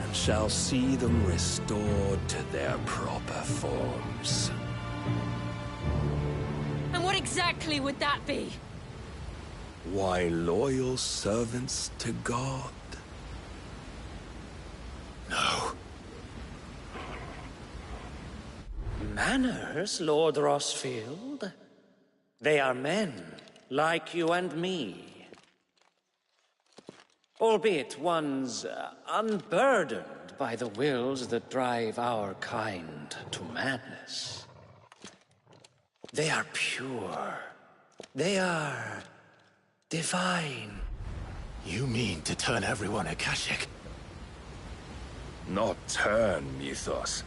and shall see them restored to their proper forms. And what exactly would that be? Why, loyal servants to God. No. Manners, Lord Rossfield? They are men, like you and me. Albeit ones unburdened by the wills that drive our kind to madness. They are pure. They are divine. You mean to turn everyone Akashic? Not turn, Mythos.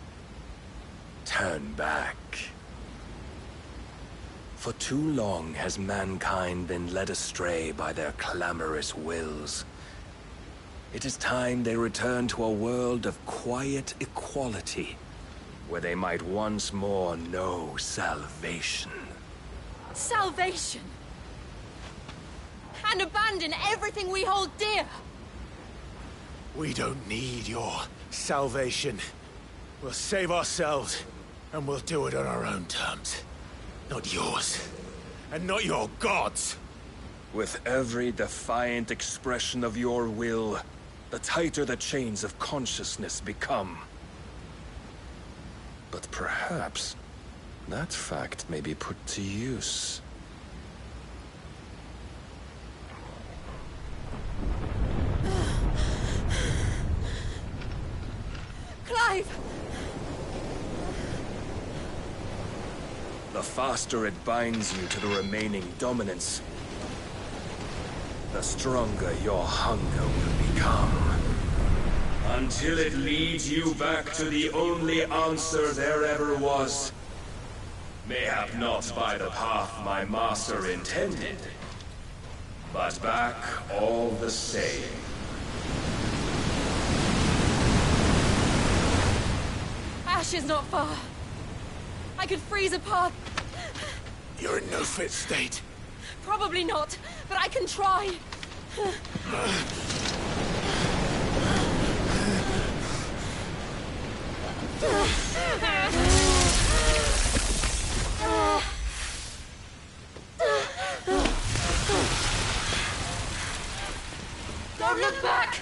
Turn back. For too long has mankind been led astray by their clamorous wills. It is time they return to a world of quiet equality, where they might once more know salvation. Salvation? And abandon everything we hold dear? We don't need your salvation. We'll save ourselves, and we'll do it on our own terms. Not yours, and not your gods. With every defiant expression of your will, the tighter the chains of consciousness become. But perhaps that fact may be put to use. Clive! The faster it binds you to the remaining dominance, the stronger your hunger will become. Until it leads you back to the only answer there ever was. Mayhap not by the path my master intended, but back all the same. Ash is not far. I could freeze a path. You're in no fit state. Probably not, but I can try. Don't look back!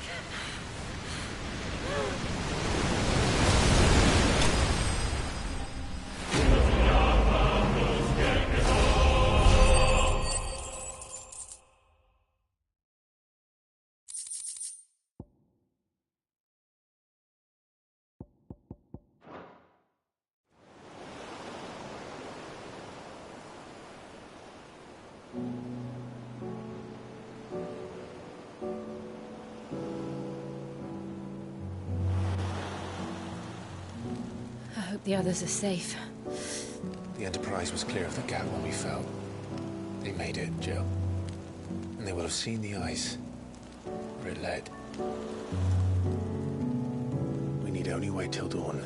I hope the others are safe. The Enterprise was clear of the gap when we fell. They made it, Jill. And they will have seen the ice where it led. We need only wait till dawn.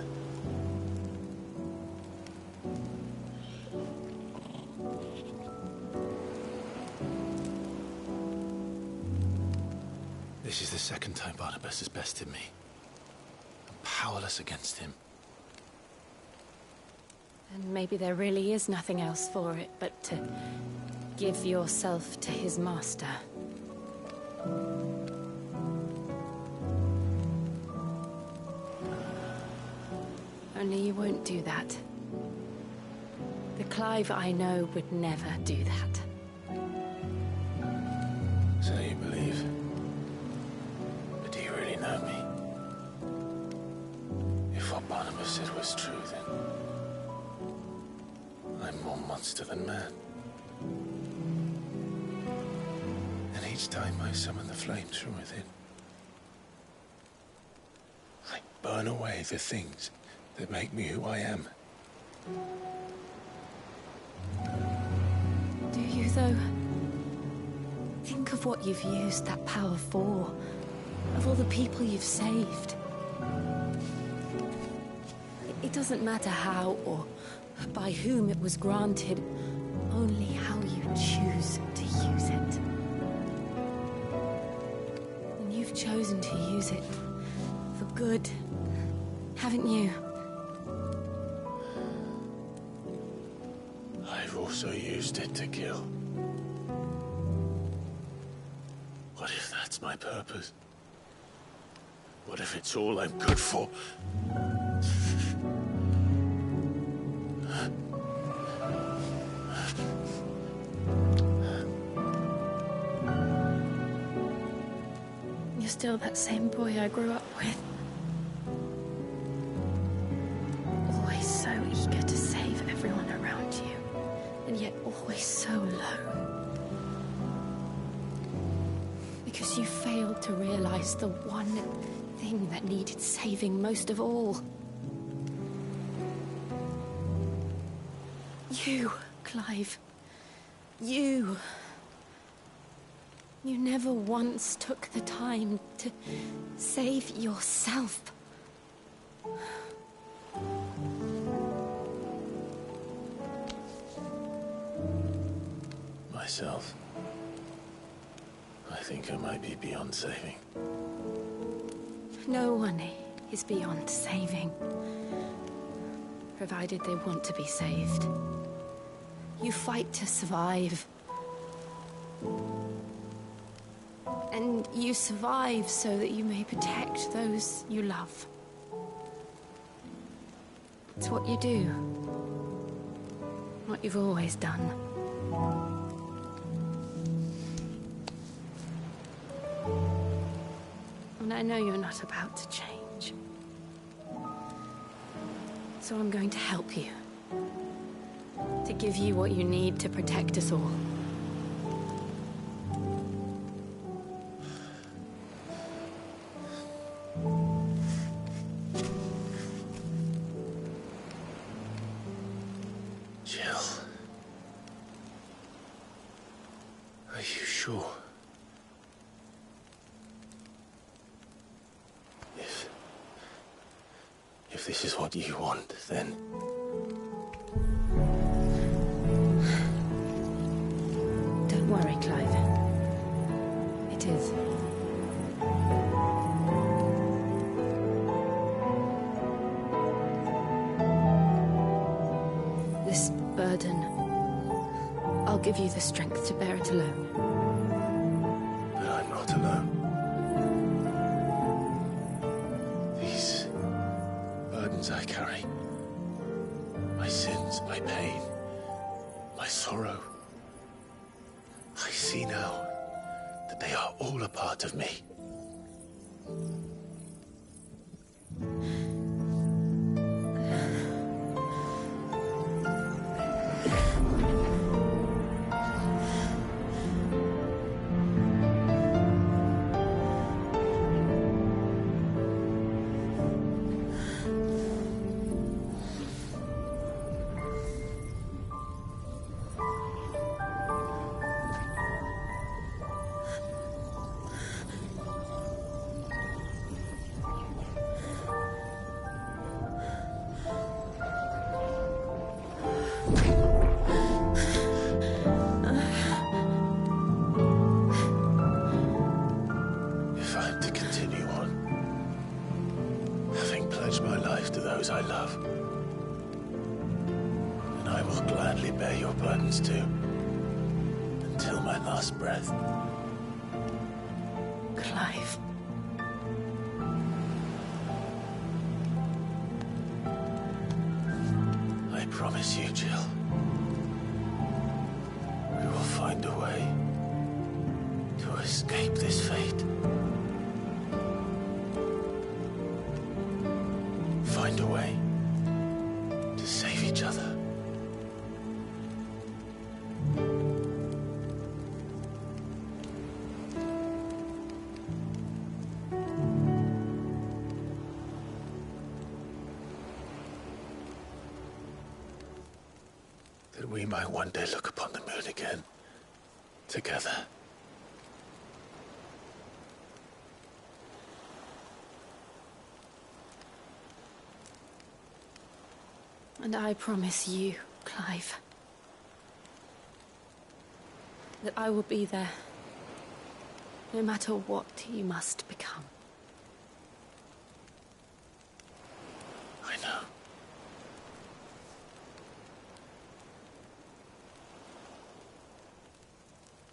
This is the second time Barnabas has bested me. I'm powerless against him. And maybe there really is nothing else for it but to give yourself to his master. Only you won't do that. The Clive I know would never do that. So you believe? But do you really know me? If what Barnabas said was true, then I'm more monster than man. And each time I summon the flames from within, I burn away the things that make me who I am. Do you, though? Think of what you've used that power for. Of all the people you've saved. It doesn't matter how or by whom it was granted, only how you choose to use it. And you've chosen to use it for good, haven't you? I've also used it to kill. What if that's my purpose? What if it's all I'm good for? You're still that same boy I grew up with. Always so eager to save everyone around you, and yet always so low. Because you failed to realize the one thing that needed saving most of all. You, Clive. You. You never once took the time to save yourself. Myself. I think I might be beyond saving. No one is beyond saving. Provided they want to be saved. You fight to survive. And you survive so that you may protect those you love. It's what you do. What you've always done. And I know you're not about to change. So I'm going to help you. To give you what you need to protect us all. Jill. Are you sure? If this is what you want, then... Don't worry, Clive. It is. This burden, I'll give you the strength to bear it alone. But I'm not alone. These burdens I carry, my sins, my pain, my sorrow, I see now that they are all a part of me. My life to those I love. will gladly bear your burdens too. Until my last breath. Clive. I promise you, Jill. We will find a way to escape this fate. Find a way to save each other. That we might one day look upon the moon again, together. And I promise you, Clive, that I will be there, no matter what you must become. I know.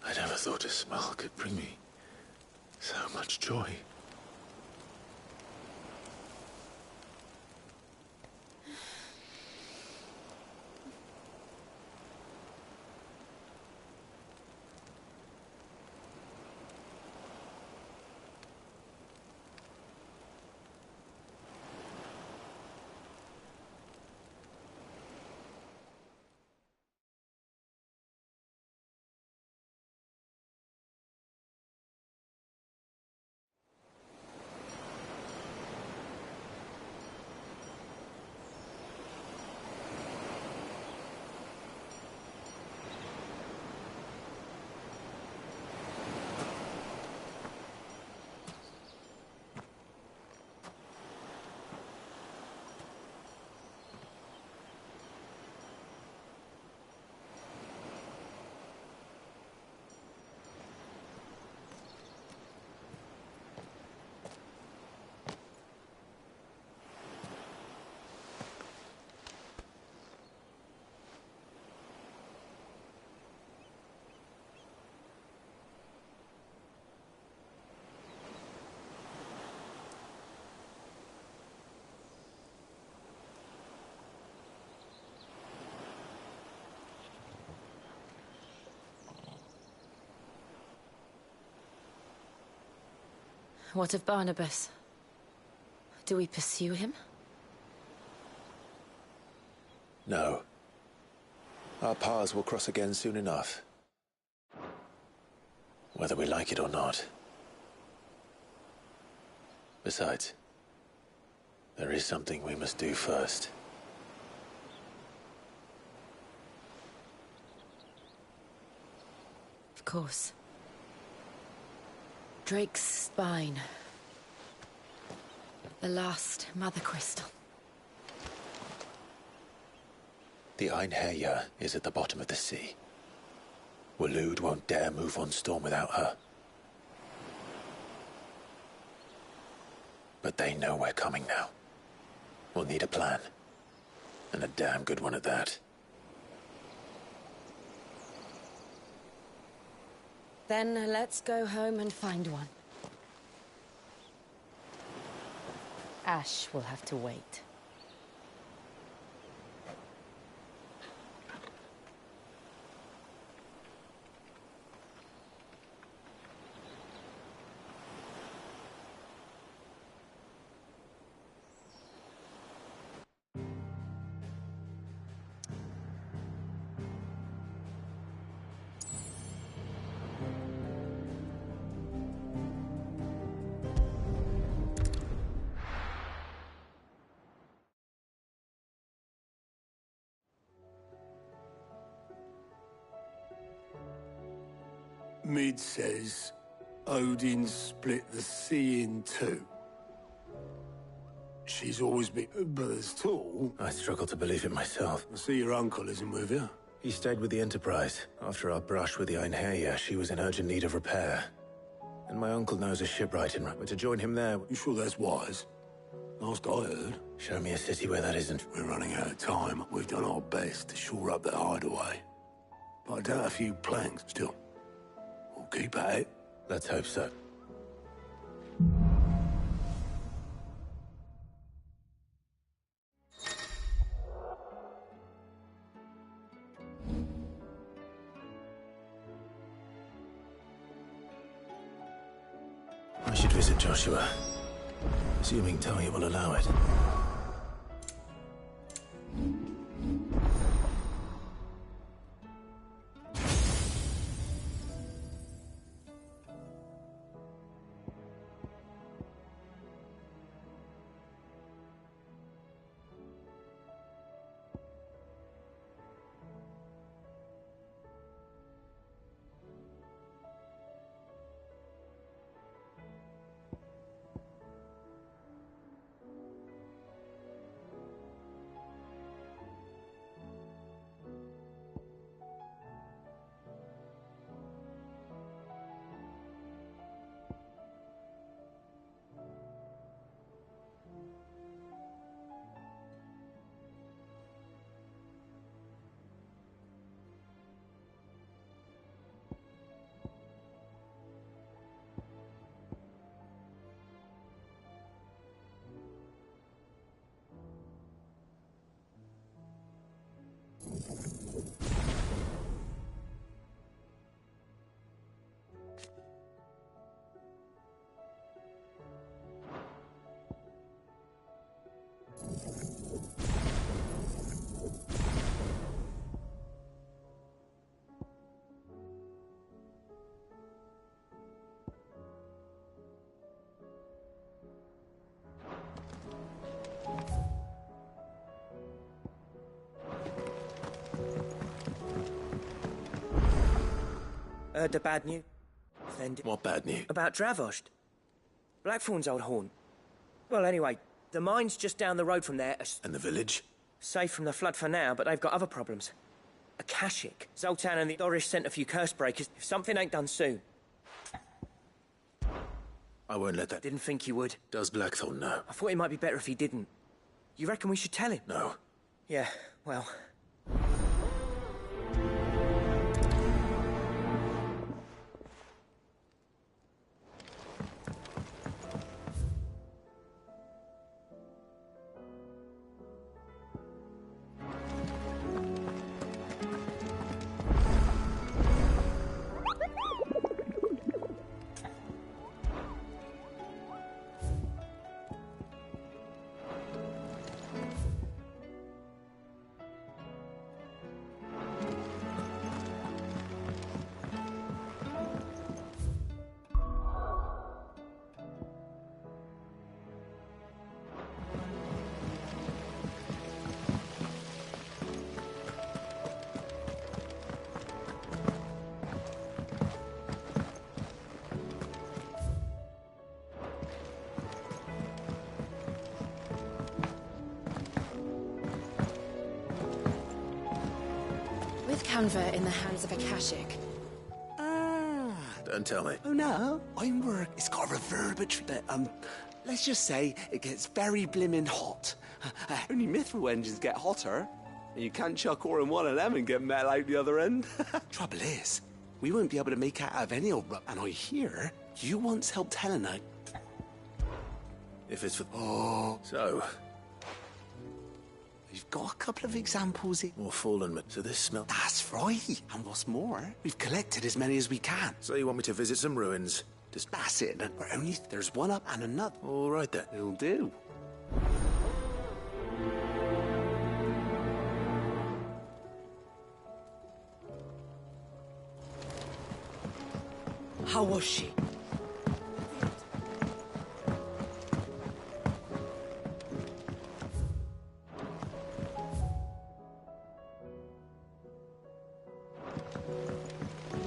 I never thought a smile could bring me so much joy. What of Barnabas? Do we pursue him? No. Our paths will cross again soon enough. Whether we like it or not. Besides, there is something we must do first. Of course. Drake's spine. The last Mother Crystal. The Einherjar is at the bottom of the sea. Waloed won't dare move on Storm without her. But they know we're coming now. We'll need a plan. And a damn good one at that. Then let's go home and find one. Ash will have to wait. Mid says Odin split the sea in two. She's always been but as tall. I struggle to believe it myself. I see your uncle isn't with you. He stayed with the Enterprise. After our brush with the Einherjar, she was in urgent need of repair. And my uncle knows a shipwright in... But to join him there... You sure that's wise? Nice guy, I heard. Show me a city where that isn't. We're running out of time. We've done our best to shore up that hideaway. But I doubt a few planks still. We'll keep at it. Let's hope so. I should visit Joshua, assuming Talia will allow it. Heard the bad news? What bad news? About Dravost. Blackthorn's old haunt. Well, anyway, the mine's just down the road from there. And the village? Safe from the flood for now, but they've got other problems. Akashic. Zoltan and the Doris sent a few curse breakers. If something ain't done soon. I won't let that. Didn't think you would. Does Blackthorn know? I thought it might be better if he didn't. You reckon we should tell him? No. Yeah, well... With Canva in the hands of Akashic. Don't tell me. Oh no, Ironwork. It's got a reverberatory that, let's just say it gets very blimmin' hot. Only mithril engines get hotter. And you can't chuck ore in one of them and get metal out the other end. Trouble is, we won't be able to make out of any old rub. And I hear you once helped Helena. If it's for... Oh. So... We've got a couple of examples here. More fallen, so this smell... That's right. And what's more, we've collected as many as we can. So you want me to visit some ruins? Just that's it. But only there's one up and another. All right then. It'll do. How was she?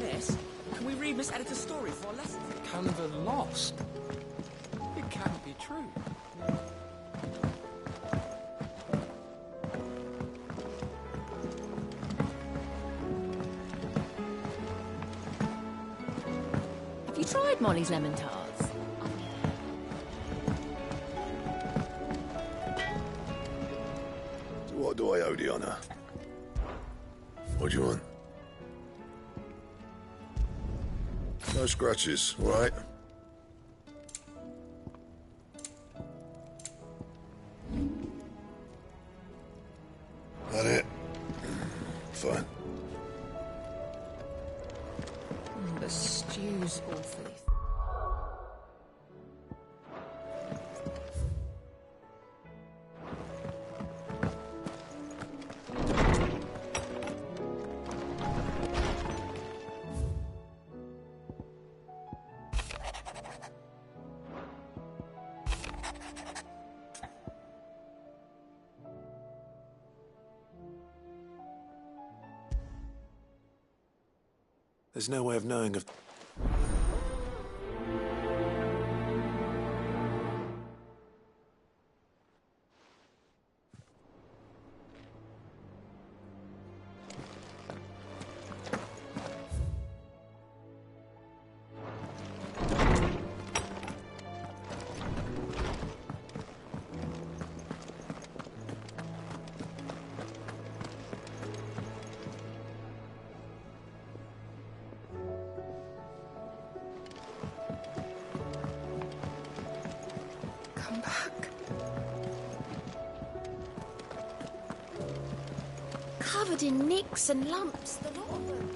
Miss, can we read Miss Editor's story for our lesson? Canva lost? It can't be true. Have you tried Molly's lemon tarts? What do I owe the honor? What do you want? No scratches, all right? That it? Fine. The stew's awfully. There's no way of knowing if... Come back. Covered in nicks and lumps, the lot of them.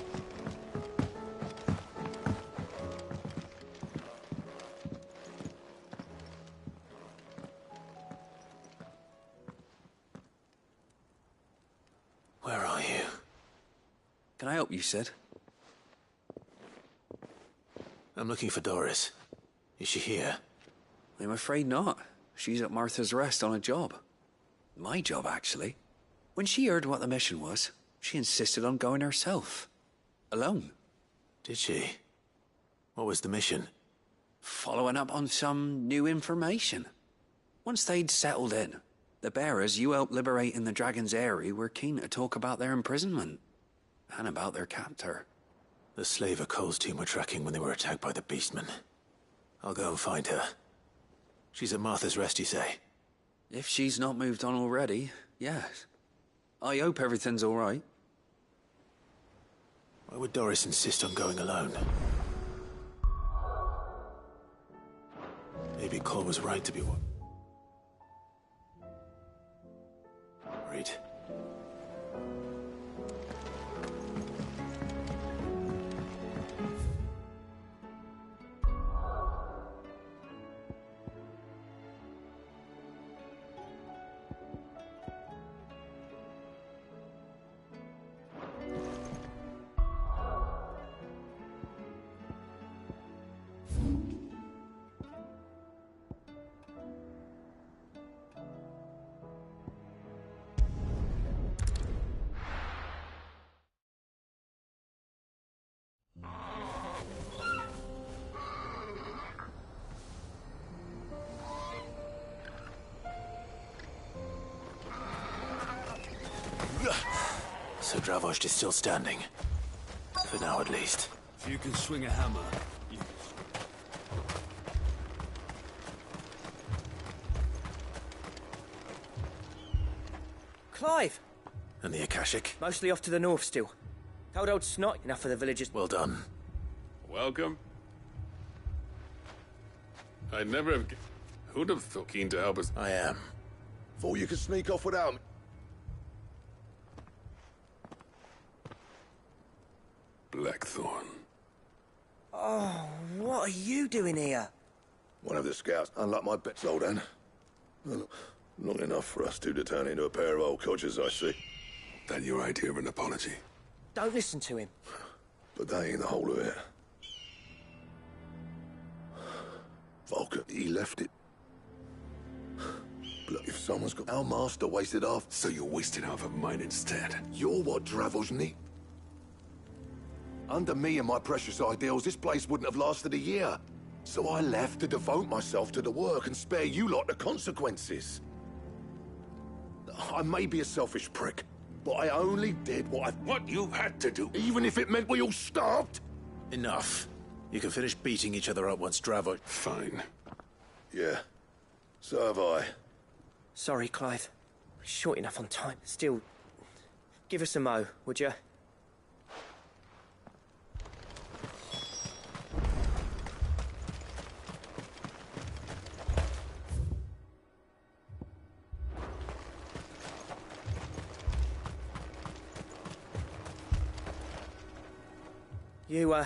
Where are you? Can I help you, Sid? I'm looking for Doris. Is she here? I'm afraid not. She's at Martha's Rest on a job. My job, actually. When she heard what the mission was, she insisted on going herself. Alone. Did she? What was the mission? Following up on some new information. Once they'd settled in, the bearers you helped liberate in the Dragon's Eyrie were keen to talk about their imprisonment. And about their captor. The slaver Cole's team were tracking when they were attacked by the Beastmen. I'll go and find her. She's at Martha's Rest, you say? If she's not moved on already, yes. I hope everything's all right. Why would Doris insist on going alone? Maybe Cole was right to be worried. So Dravost is still standing. For now, at least. If you can swing a hammer, you... Clive! And the Akashic? Mostly off to the north still. Told old Snot enough for the villagers. Well done. Welcome. I'd never have... Who'd have thought keen to help us? I am. Thought you could sneak off without me. Blackthorn. Oh, what are you doing here? One of the scouts, unlike my bet, Zoltan. Well, not enough for us two to turn into a pair of old codgers, I see. That your idea of an apology? Don't listen to him. But that ain't the whole of it. Vulcan, he left it. Look, if someone's got... Our master wasted half... So you wasted half of mine instead. You're what Dravost need. Under me and my precious ideals, this place wouldn't have lasted a year. So I left to devote myself to the work and spare you lot the consequences. I may be a selfish prick, but I only did what you had to do. Even if it meant we all starved. Enough. You can finish beating each other up once Dravost... Fine. Yeah. So have I. Sorry, Clive. Short enough on time. Still, give us a mo, would you? You,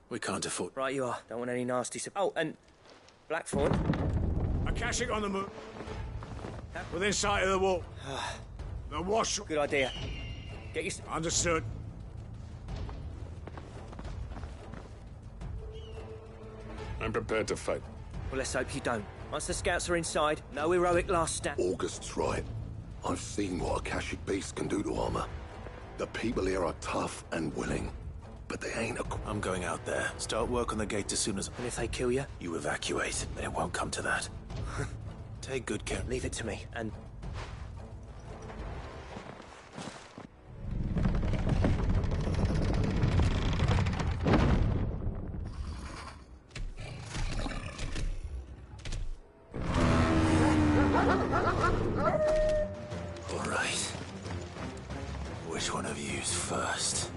We can't afford... Right you are. Don't want any nasty... Oh, and... Blackthorn. Akashic on the moon. Within sight of the wall. The wash... Good idea. Get your... Understood. I'm prepared to fight. Well, let's hope you don't. Once the scouts are inside, no heroic last stand. August's right. I've seen what Akashic beasts can do to armor. The people here are tough and willing, but they ain't a... I'm going out there. Start work on the gate as soon as... And if they kill you? You evacuate. Then it won't come to that. Take good care. Leave it to me, and... All right. Which one of you's first?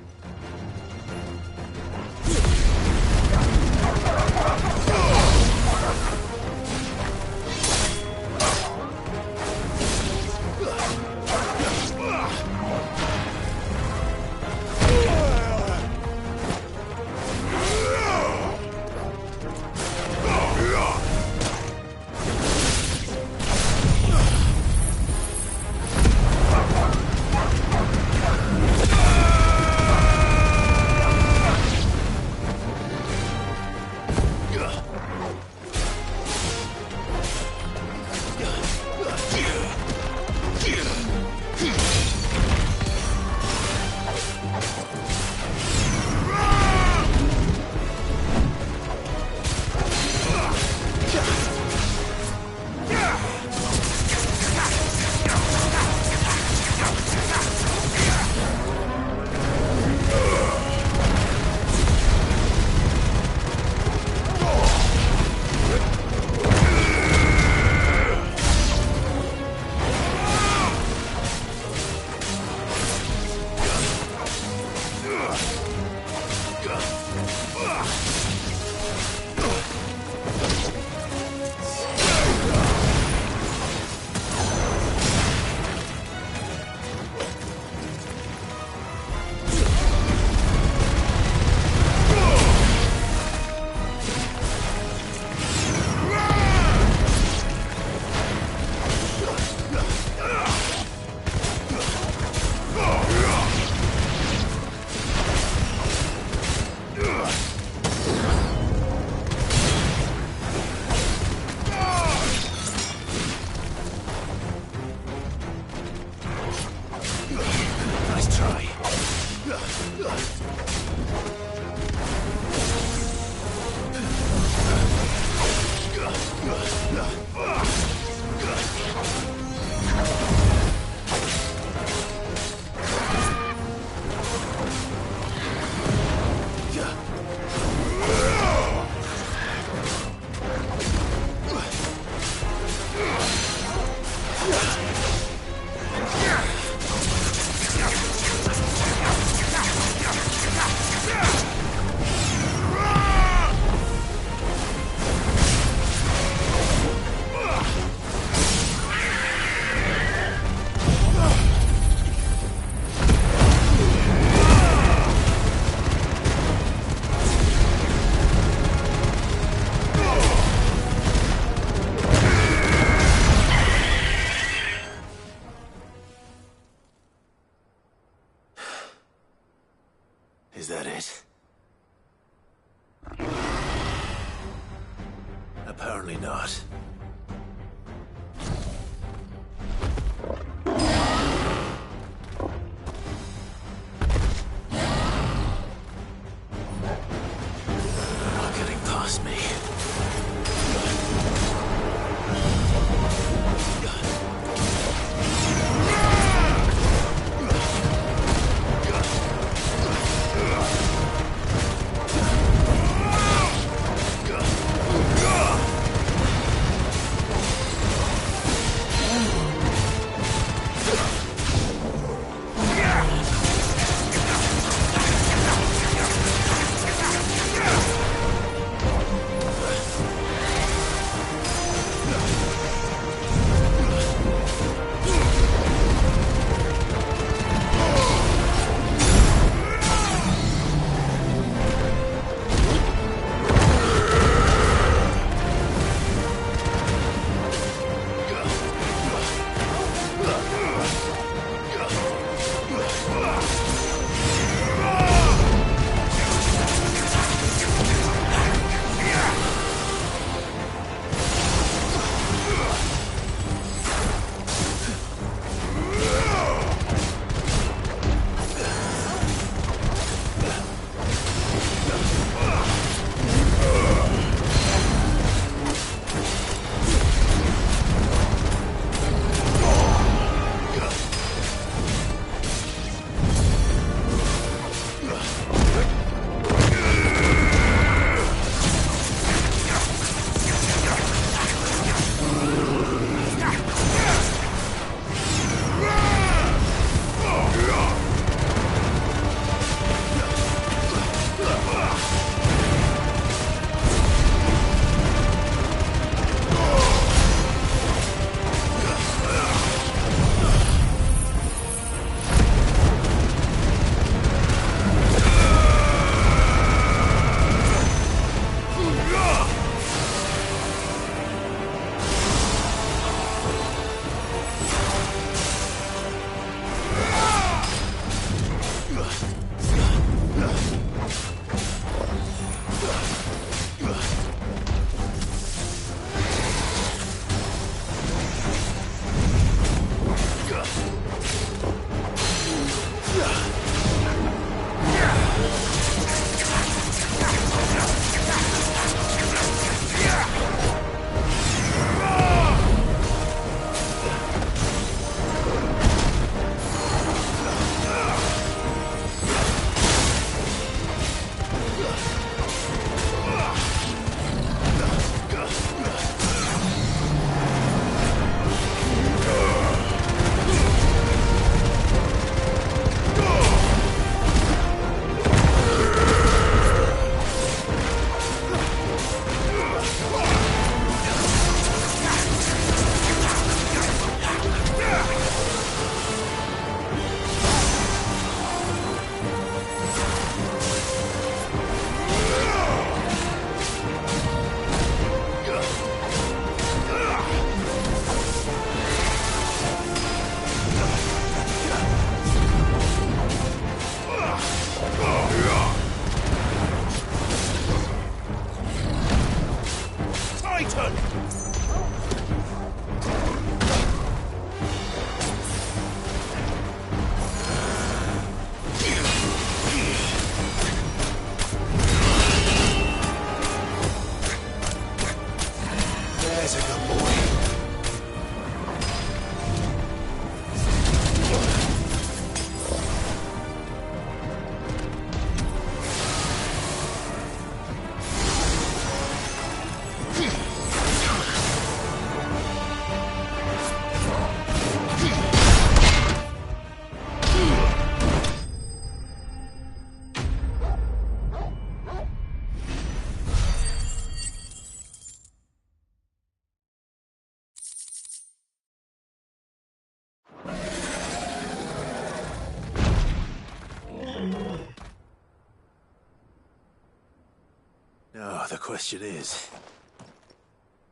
question is,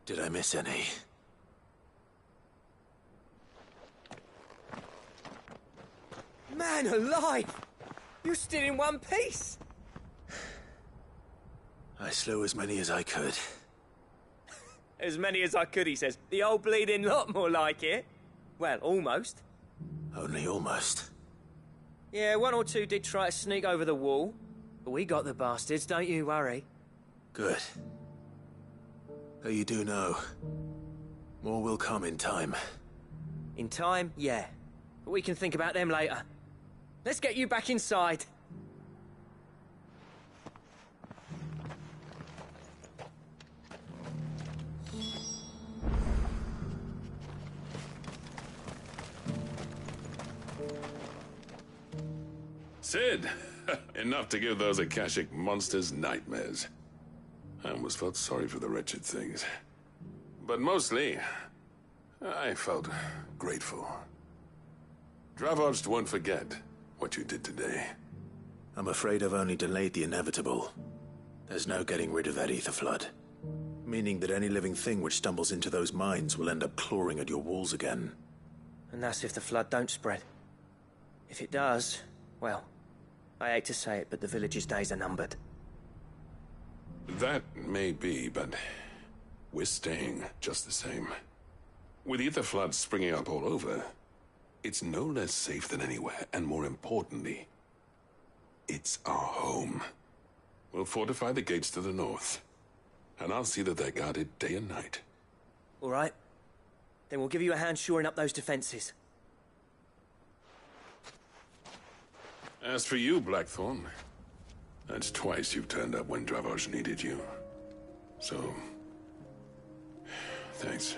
did I miss any? Man alive! You're still in one piece! I slew as many as I could. As many as I could, he says. The old bleeding lot, more like it. Well, almost. Only almost. Yeah, one or two did try to sneak over the wall. But we got the bastards, don't you worry. Good. Though you do know, more will come in time. In time, yeah. But we can think about them later. Let's get you back inside. Sid! Enough to give those Akashic monsters nightmares. I almost felt sorry for the wretched things. But mostly, I felt grateful. Dravoged won't forget what you did today. I'm afraid I've only delayed the inevitable. There's no getting rid of that ether flood. Meaning that any living thing which stumbles into those mines will end up clawing at your walls again. And that's if the flood don't spread. If it does, well, I hate to say it, but the village's days are numbered. That may be, but we're staying just the same. With ether floods springing up all over, it's no less safe than anywhere, and more importantly, it's our home. We'll fortify the gates to the north, and I'll see that they're guarded day and night. All right. Then we'll give you a hand shoring up those defenses. As for you, Blackthorn, that's twice you've turned up when Dravos needed you. So, thanks.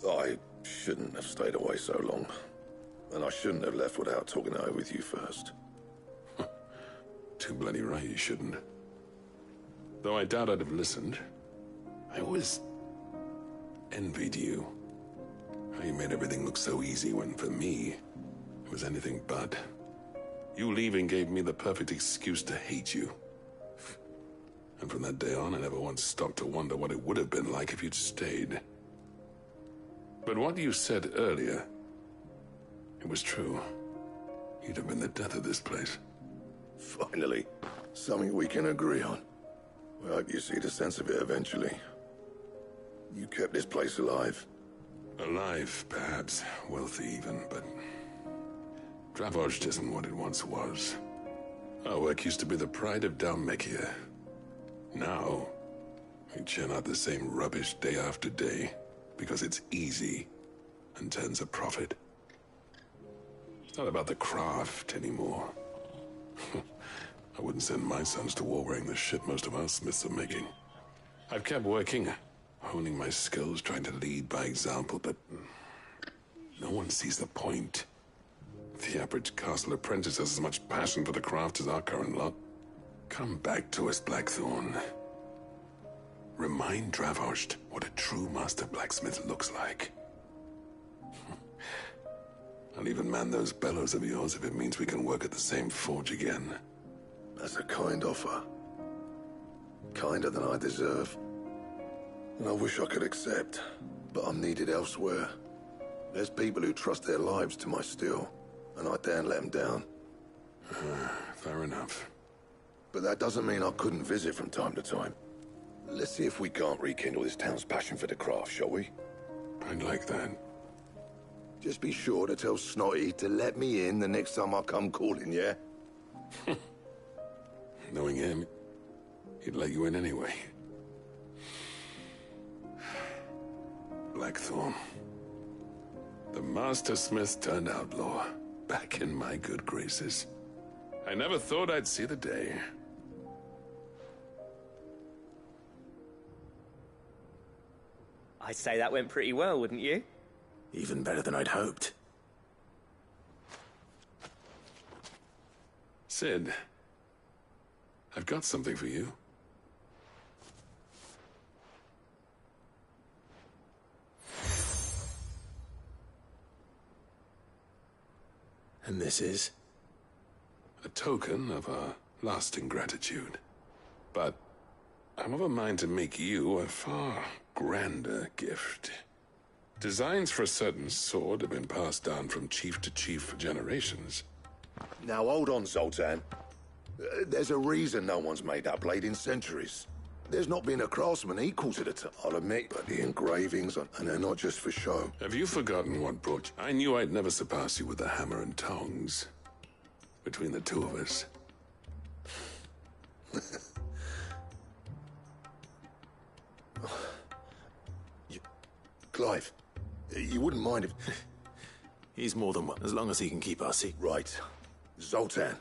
I shouldn't have stayed away so long. And I shouldn't have left without talking it over with you first. Too bloody right you shouldn't. Though I doubt I'd have listened. I always envied you. How you made everything look so easy when, for me, it was anything but. You leaving gave me the perfect excuse to hate you. And from that day on, I never once stopped to wonder what it would have been like if you'd stayed. But what you said earlier, it was true. You'd have been the death of this place. Finally, something we can agree on. I hope you see the sense of it eventually. You kept this place alive. Alive, perhaps. Wealthy even, but Dravoged isn't what it once was. Our work used to be the pride of Dalmekia. Now, we churn out the same rubbish day after day because it's easy and turns a profit. It's not about the craft anymore. I wouldn't send my sons to war wearing the shit most of our smiths are making. I've kept working, honing my skills, trying to lead by example, but no one sees the point. The average castle apprentice has as much passion for the craft as our current lot. Come back to us, Blackthorn. Remind Dravoged what a true master blacksmith looks like. I'll even man those bellows of yours if it means we can work at the same forge again. That's a kind offer. Kinder than I deserve. And I wish I could accept, but I'm needed elsewhere. There's people who trust their lives to my steel, and I daren't let them down. Fair enough. But that doesn't mean I couldn't visit from time to time. Let's see if we can't rekindle this town's passion for the craft, shall we? I'd like that. Just be sure to tell Snotty to let me in the next time I come calling, yeah? Knowing him, he'd let you in anyway. Blackthorn. The Master Smith turned outlaw, back in my good graces. I never thought I'd see the day. I'd say that went pretty well, wouldn't you? Even better than I'd hoped. Sid, I've got something for you. And this is? A token of our lasting gratitude. But I'm of a mind to make you a far grander gift. Designs for a certain sword have been passed down from chief to chief for generations. Now hold on, Zoltan. There's a reason no one's made that blade in centuries. There's not been a craftsman equal to the I'll admit, but the engravings, and they're not just for show. Have you forgotten what brought you? I knew I'd never surpass you with the hammer and tongs. Between the two of us. Clive, you wouldn't mind if... He's more than one, as long as he can keep our secret. Right. Zoltan.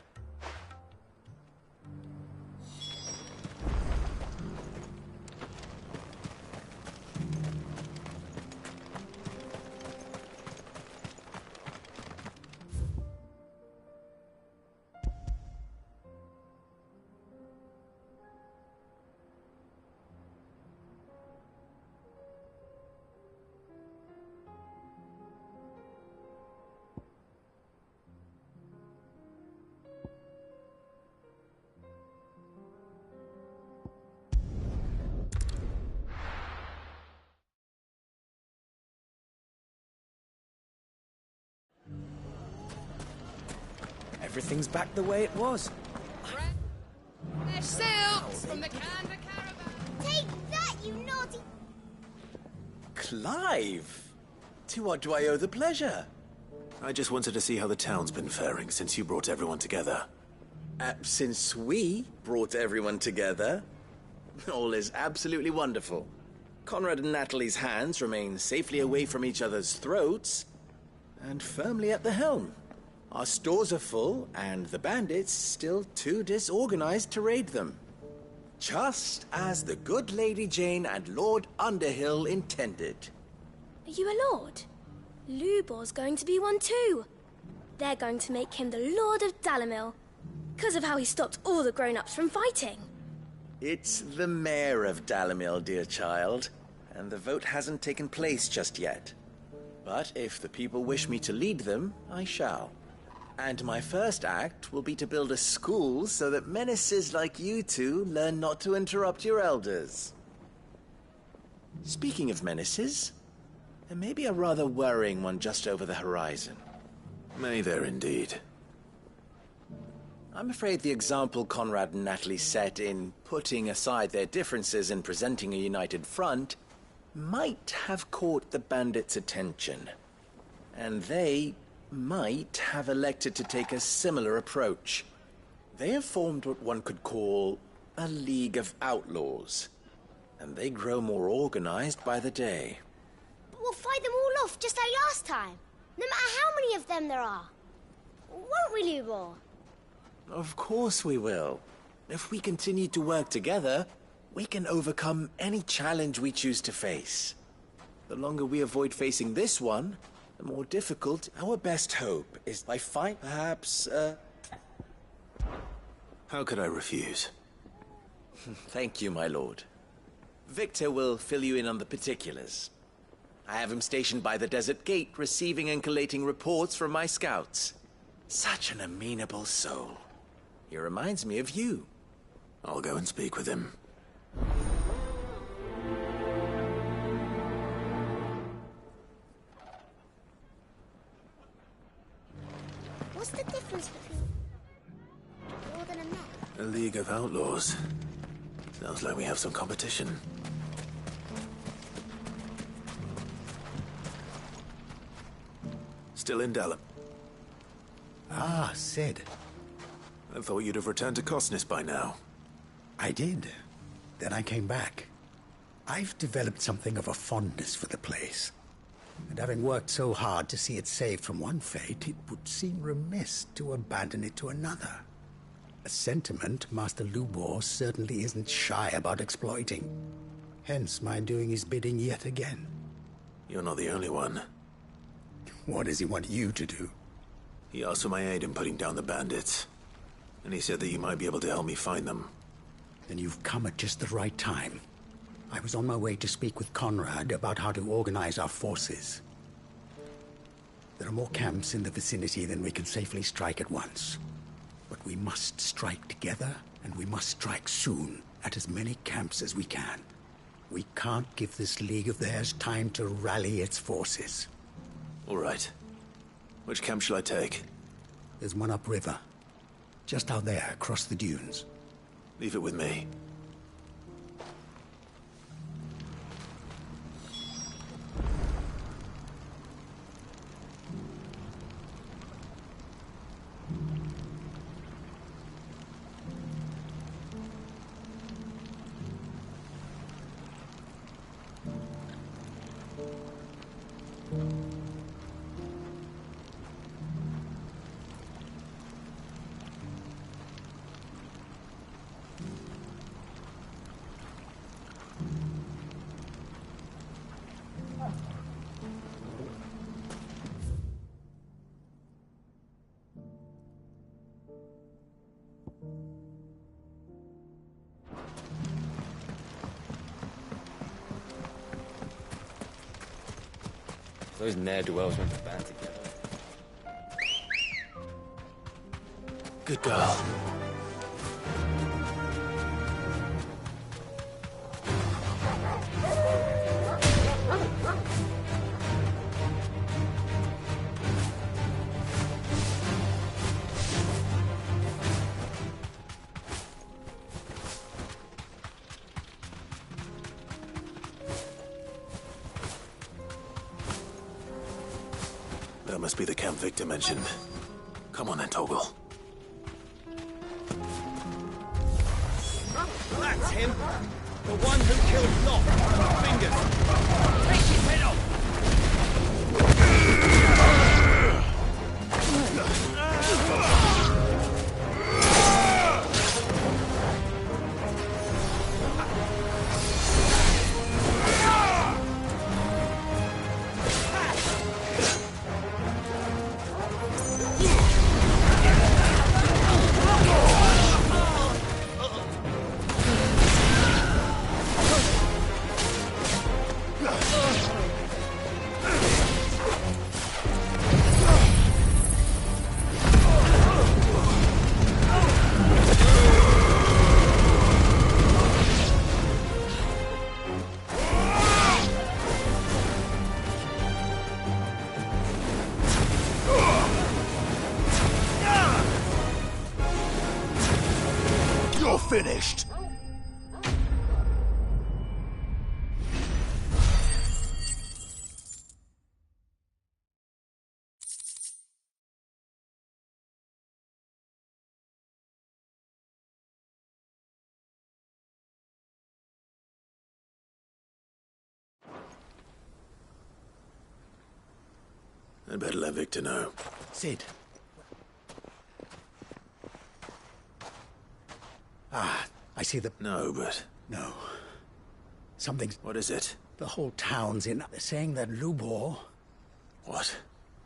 Everything's back the way it was. Fresh silks from the Canva caravan. Take that, you naughty... Clive! To what do I owe the pleasure? I just wanted to see how the town's been faring since you brought everyone together. Since we brought everyone together, all is absolutely wonderful. Conrad and Natalie's hands remain safely away from each other's throats and firmly at the helm. Our stores are full, and the bandits still too disorganized to raid them. Just as the good Lady Jane and Lord Underhill intended. Are you a lord? Lubor's going to be one too. They're going to make him the Lord of Dalimil, because of how he stopped all the grown-ups from fighting. It's the mayor of Dalimil, dear child, and the vote hasn't taken place just yet. But if the people wish me to lead them, I shall. And my first act will be to build a school so that menaces like you two learn not to interrupt your elders. Speaking of menaces, there may be a rather worrying one just over the horizon. May there indeed. I'm afraid the example Conrad and Natalie set in putting aside their differences and presenting a united front might have caught the bandits' attention. And they might have elected to take a similar approach. They have formed what one could call a League of Outlaws, and they grow more organized by the day. But we'll fight them all off just like last time, no matter how many of them there are. Won't we, Lubor? Of course we will. If we continue to work together, we can overcome any challenge we choose to face. The longer we avoid facing this one, the more difficult. Our best hope is by fight, perhaps, How could I refuse? Thank you, my lord. Victor will fill you in on the particulars. I have him stationed by the desert gate, receiving and collating reports from my scouts. Such an amenable soul. He reminds me of you. I'll go and speak with him. What's the difference between Lord and a man? A League of Outlaws. Sounds like we have some competition. Still in Dalim? Ah, Sid. I thought you'd have returned to Cosnis by now. I did. Then I came back. I've developed something of a fondness for the place. And having worked so hard to see it saved from one fate, it would seem remiss to abandon it to another. A sentiment Master Lubor certainly isn't shy about exploiting. Hence my doing his bidding yet again. You're not the only one. What does he want you to do? He asked for my aid in putting down the bandits. And he said that you might be able to help me find them. Then you've come at just the right time. I was on my way to speak with Conrad about how to organize our forces. There are more camps in the vicinity than we can safely strike at once. But we must strike together, and we must strike soon, at as many camps as we can. We can't give this league of theirs time to rally its forces. All right. Which camp shall I take? There's one upriver. Just out there, across the dunes. Leave it with me. Those ne'er-do-wells went to band together. Good girl. That must be the camp Victor mentioned. Come on then, Toggle. That's him! The one who killed Locke and Fingers! Take his head off! Finished. I'd better let Victor know. Sid. Ah, I see the... No, but... No. Something's... What is it? The whole town's in... They're saying that Lubor... What?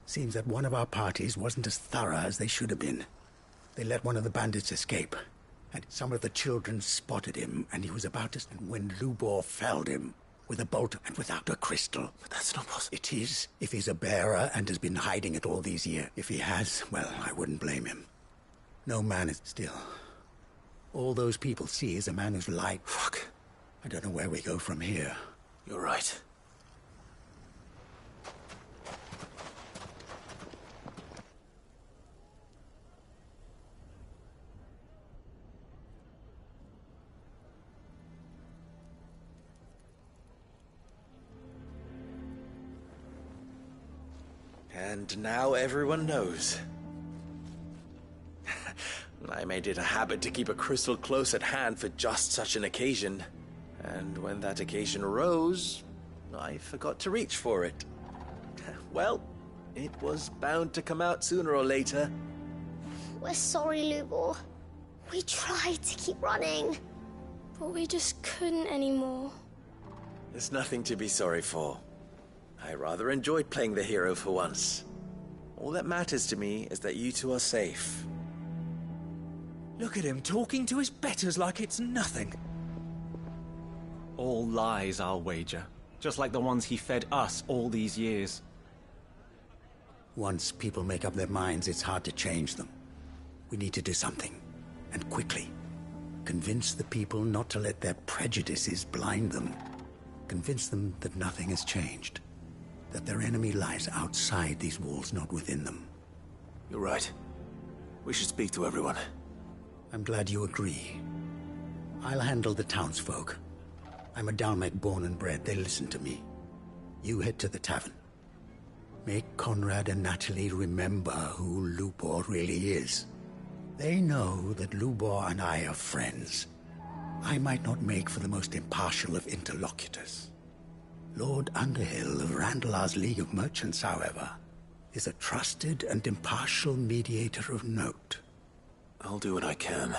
Seems that one of our parties wasn't as thorough as they should have been. They let one of the bandits escape. And some of the children spotted him, and he was about to... And when Lubor felled him, with a bolt and without a crystal. But that's not possible. It is, if he's a bearer and has been hiding it all these years. If he has, well, I wouldn't blame him. No man is still... All those people see is a man who's light. Fuck. I don't know where we go from here. You're right. And now everyone knows. I made it a habit to keep a crystal close at hand for just such an occasion. And when that occasion arose, I forgot to reach for it. Well, it was bound to come out sooner or later. We're sorry, Lubor. We tried to keep running, but we just couldn't anymore. There's nothing to be sorry for. I rather enjoyed playing the hero for once. All that matters to me is that you two are safe. Look at him talking to his betters like it's nothing. All lies, I'll wager. Just like the ones he fed us all these years. Once people make up their minds, it's hard to change them. We need to do something. And quickly. convince the people not to let their prejudices blind them. Convince them that nothing has changed. That their enemy lies outside these walls, not within them. You're right. We should speak to everyone. I'm glad you agree. I'll handle the townsfolk. I'm a Dalmec born and bred. They listen to me. You head to the tavern. Make Conrad and Natalie remember who Lubor really is. They know that Lubor and I are friends. I might not make for the most impartial of interlocutors. Lord Underhill of Randalar's League of Merchants, however, is a trusted and impartial mediator of note. I'll do what I can.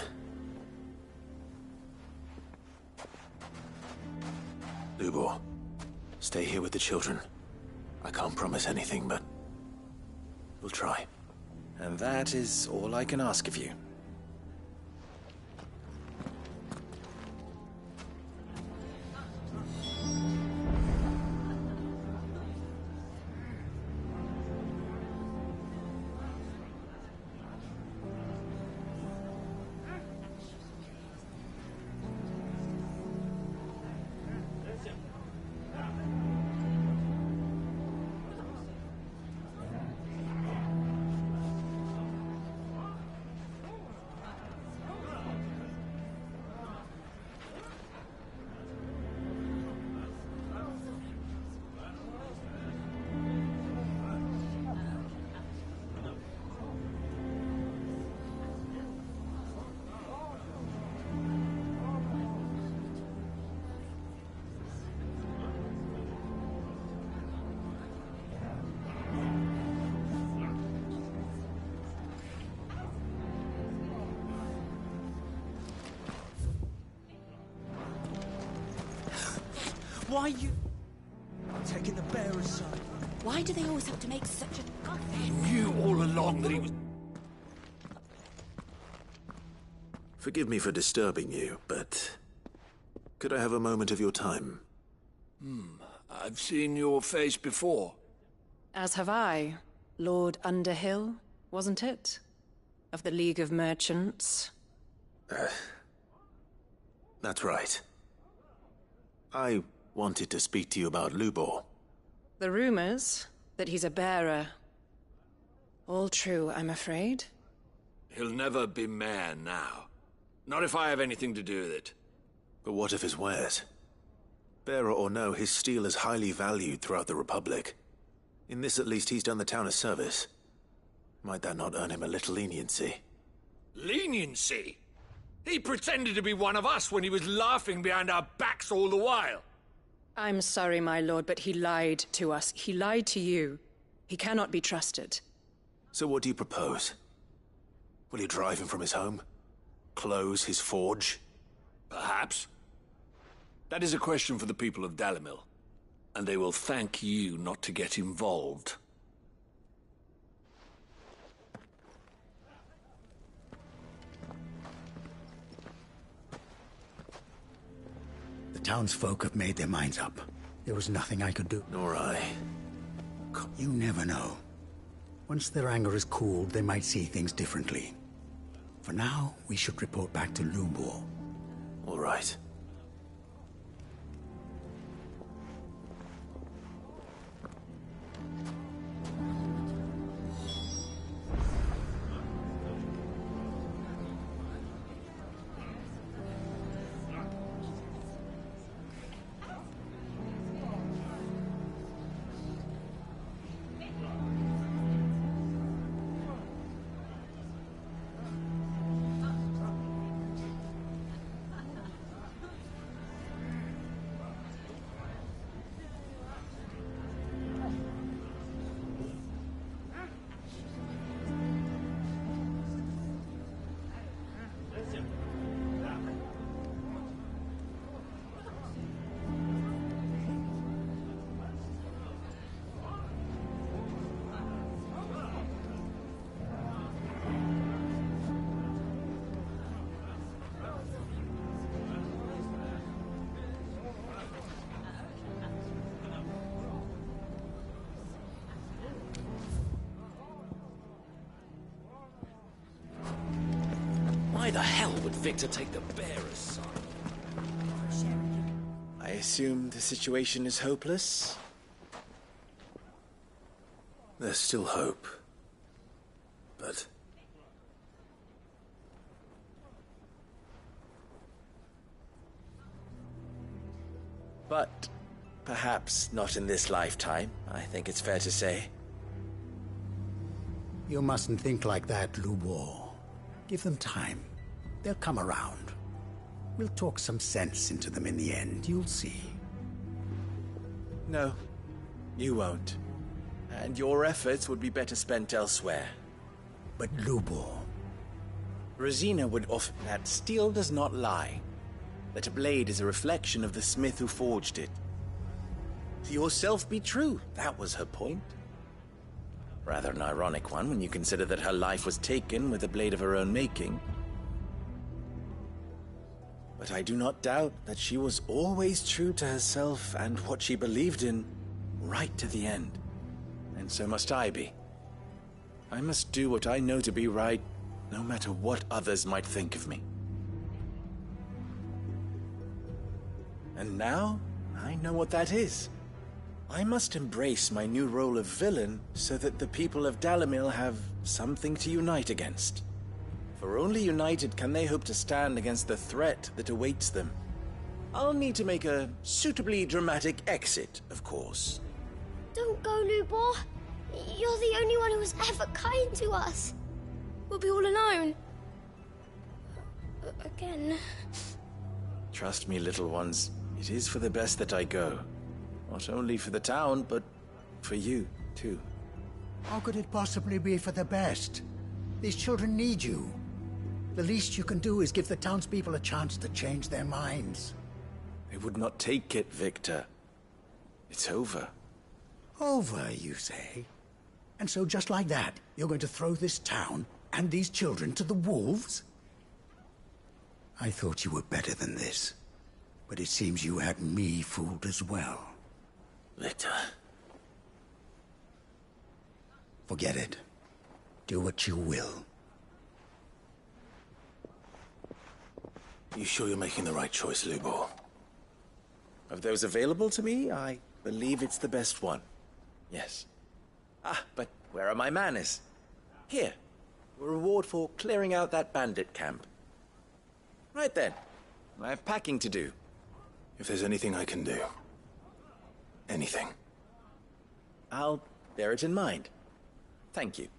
Lubor, stay here with the children. I can't promise anything, but we'll try. And that is all I can ask of you. Why you taking the bearer's side? Why do they always have to make such a guff? He knew all along that he was... Forgive me for disturbing you, but could I have a moment of your time? I've seen your face before. As have I. Lord Underhill, wasn't it? Of the League of Merchants. That's right. I wanted to speak to you about Lubor. The rumors that he's a bearer. All true, I'm afraid. He'll never be mayor now. Not if I have anything to do with it. But what of his wares? Bearer or no, his steel is highly valued throughout the Republic. In this at least he's done the town a service. Might that not earn him a little leniency? Leniency? He pretended to be one of us when he was laughing behind our backs all the while. I'm sorry, my lord, but he lied to us. He lied to you. He cannot be trusted. So what do you propose? Will you drive him from his home? Close his forge? Perhaps. That is a question for the people of Dalimil. And they will thank you not to get involved. The townsfolk have made their minds up. There was nothing I could do. Nor I. You never know. Once their anger is cooled, they might see things differently. For now, we should report back to Lubor. All right. Why the hell would Victor take the bearer's son? I assume the situation is hopeless? There's still hope. But... But perhaps not in this lifetime, I think it's fair to say. You mustn't think like that, Lubor. Give them time. They'll come around. We'll talk some sense into them in the end, you'll see. No, you won't. And your efforts would be better spent elsewhere. But Lubor... Rosina would offer that steel does not lie. That a blade is a reflection of the smith who forged it. To yourself be true, that was her point. Rather an ironic one when you consider that her life was taken with a blade of her own making. But I do not doubt that she was always true to herself and what she believed in, right to the end. And so must I be. I must do what I know to be right, no matter what others might think of me. And now, I know what that is. I must embrace my new role of villain so that the people of Dalimil have something to unite against. For only united can they hope to stand against the threat that awaits them. I'll need to make a suitably dramatic exit, of course. Don't go, Lubor. You're the only one who was ever kind to us. We'll be all alone. Again. Trust me, little ones. It is for the best that I go. Not only for the town, but for you, too. How could it possibly be for the best? These children need you. The least you can do is give the townspeople a chance to change their minds. They would not take it, Victor. It's over. Over, you say? And so just like that, you're going to throw this town and these children to the wolves? I thought you were better than this. But it seems you had me fooled as well. Victor. Forget it. Do what you will. You sure you're making the right choice, Lubor? Of those available to me, I believe it's the best one. Yes. Ah, but where are my manners? Here. A reward for clearing out that bandit camp. Right then. I have packing to do. If there's anything I can do. Anything. I'll bear it in mind. Thank you.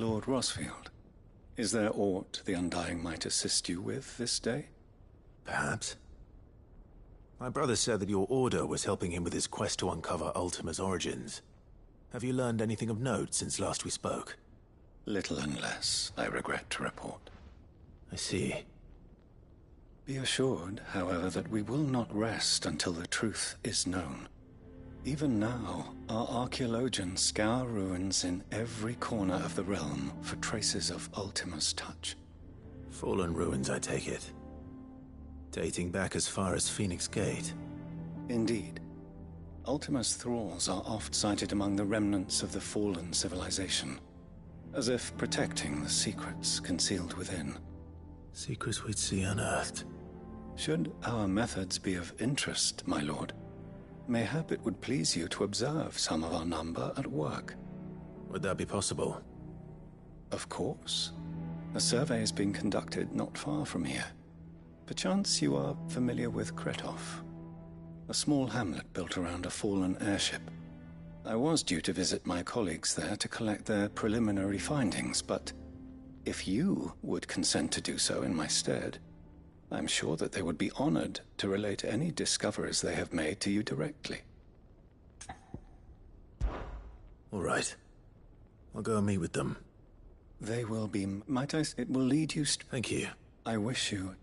Lord Rosfield, is there aught the Undying might assist you with this day? Perhaps. My brother said that your order was helping him with his quest to uncover Ultima's origins. Have you learned anything of note since last we spoke? Little unless, I regret to report. I see. Be assured, however, that we will not rest until the truth is known. Even now, our archaeologians scour ruins in every corner of the realm for traces of Ultima's touch. Fallen ruins, I take it. Dating back as far as Phoenix Gate. Indeed. Ultima's thralls are oft sighted among the remnants of the fallen civilization, as if protecting the secrets concealed within. Secrets we'd see unearthed. Should our methods be of interest, my lord, mayhap it would please you to observe some of our number at work. Would that be possible? Of course. A survey is being conducted not far from here. Perchance you are familiar with Kretov, a small hamlet built around a fallen airship. I was due to visit my colleagues there to collect their preliminary findings, but if you would consent to do so in my stead, I'm sure that they would be honored to relate any discoveries they have made to you directly. All right. I'll go and meet with them. They will be, might I, it will lead you... Thank you. I wish you...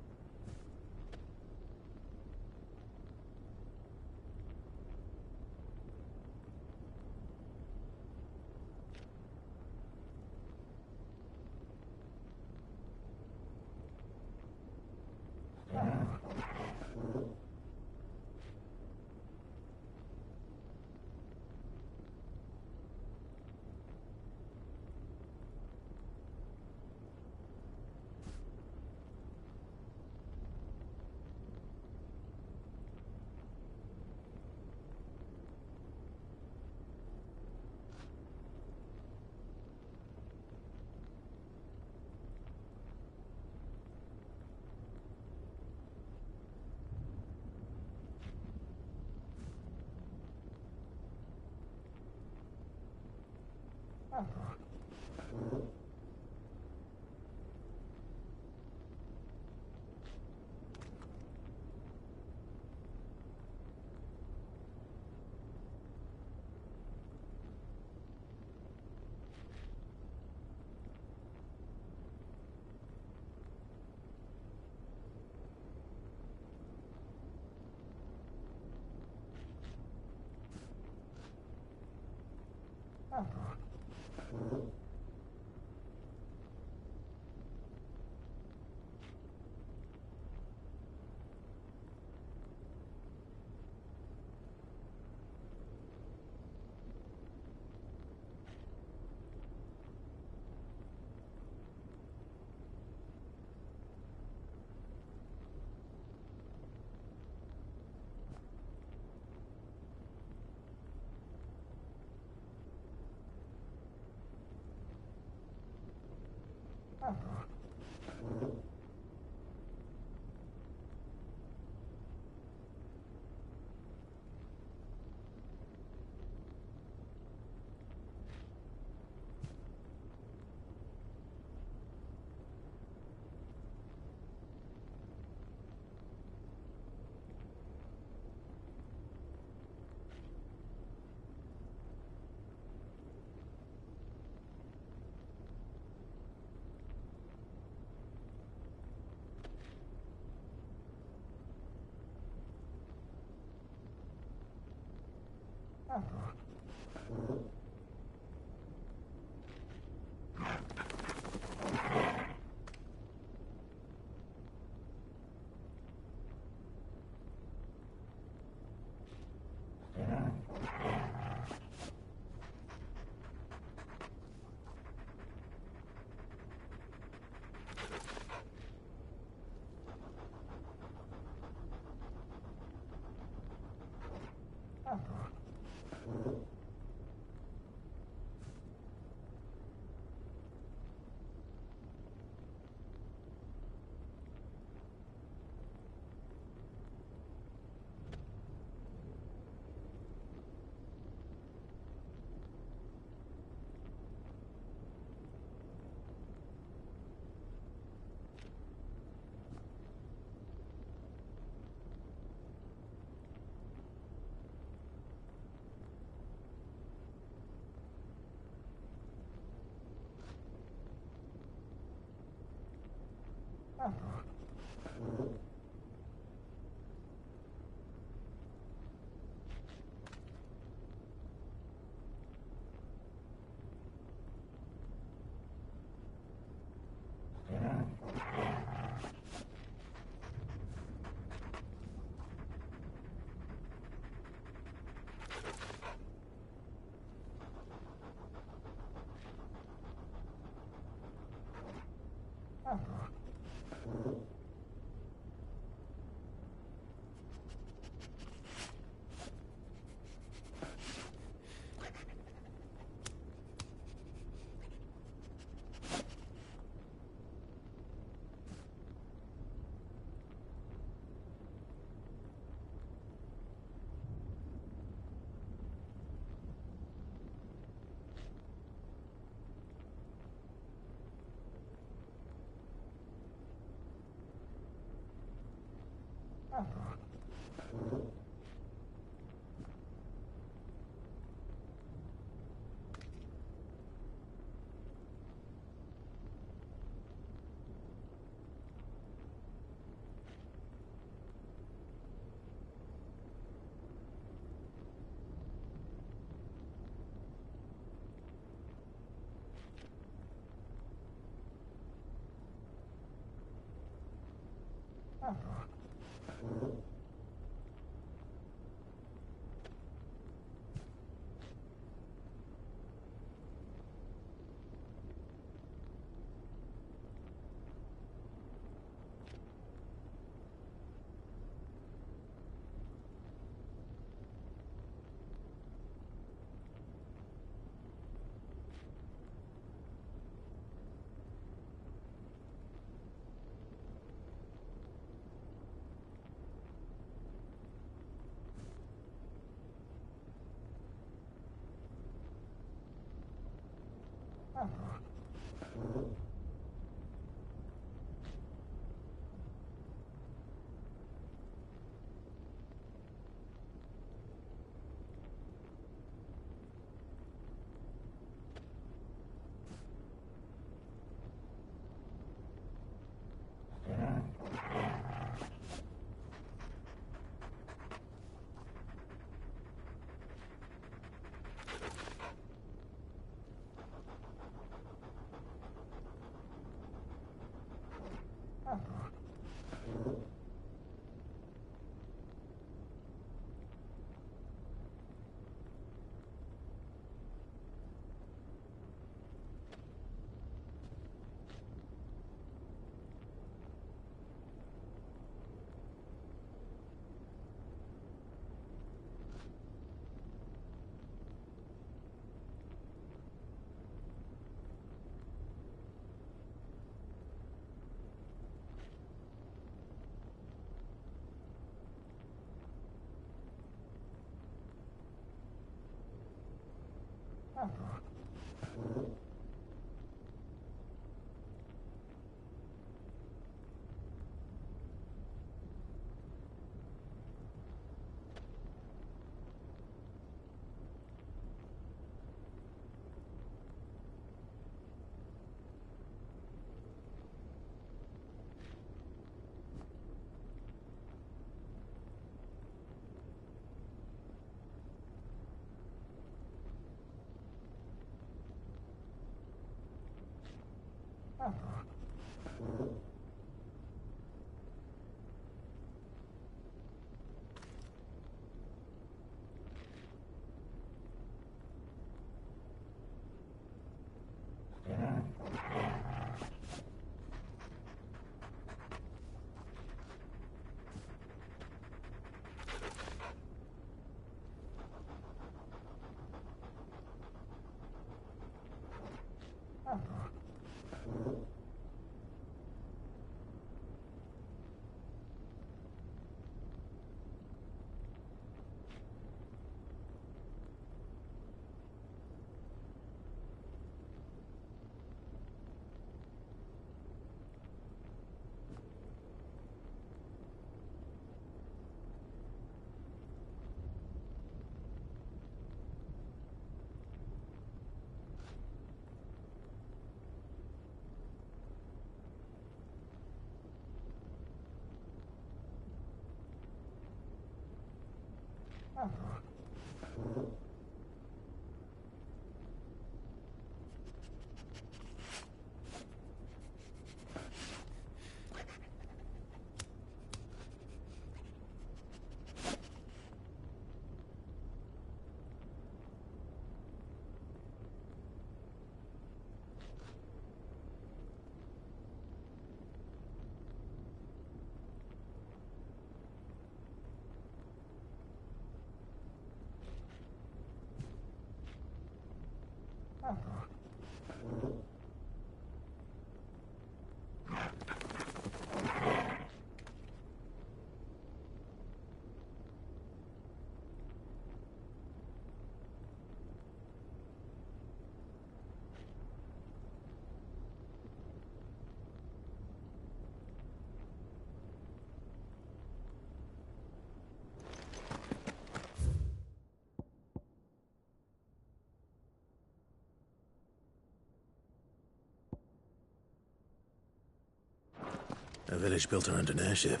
A village built around an airship.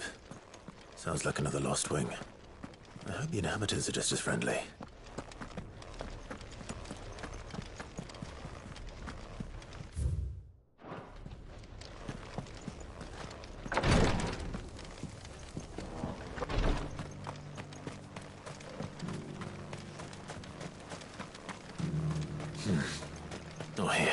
Sounds like another lost wing. I hope the inhabitants are just as friendly. Oh, here.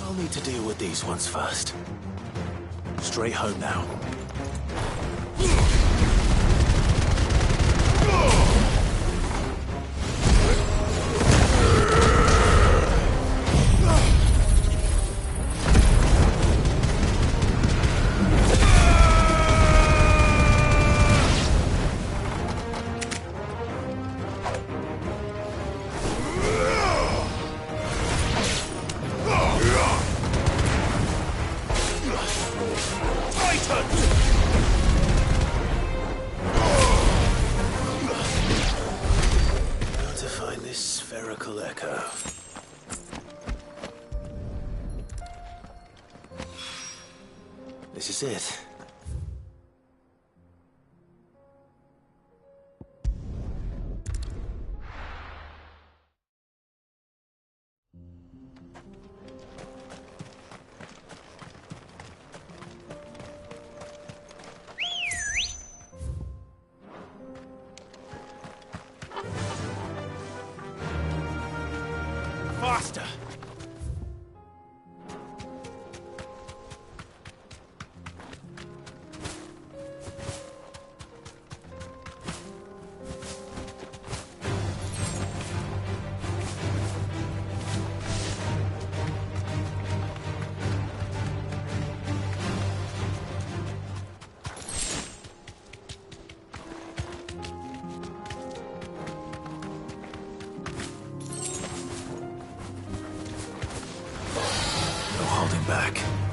I'll need to deal with these ones first. Straight home now. This is it. Faster! No holding back.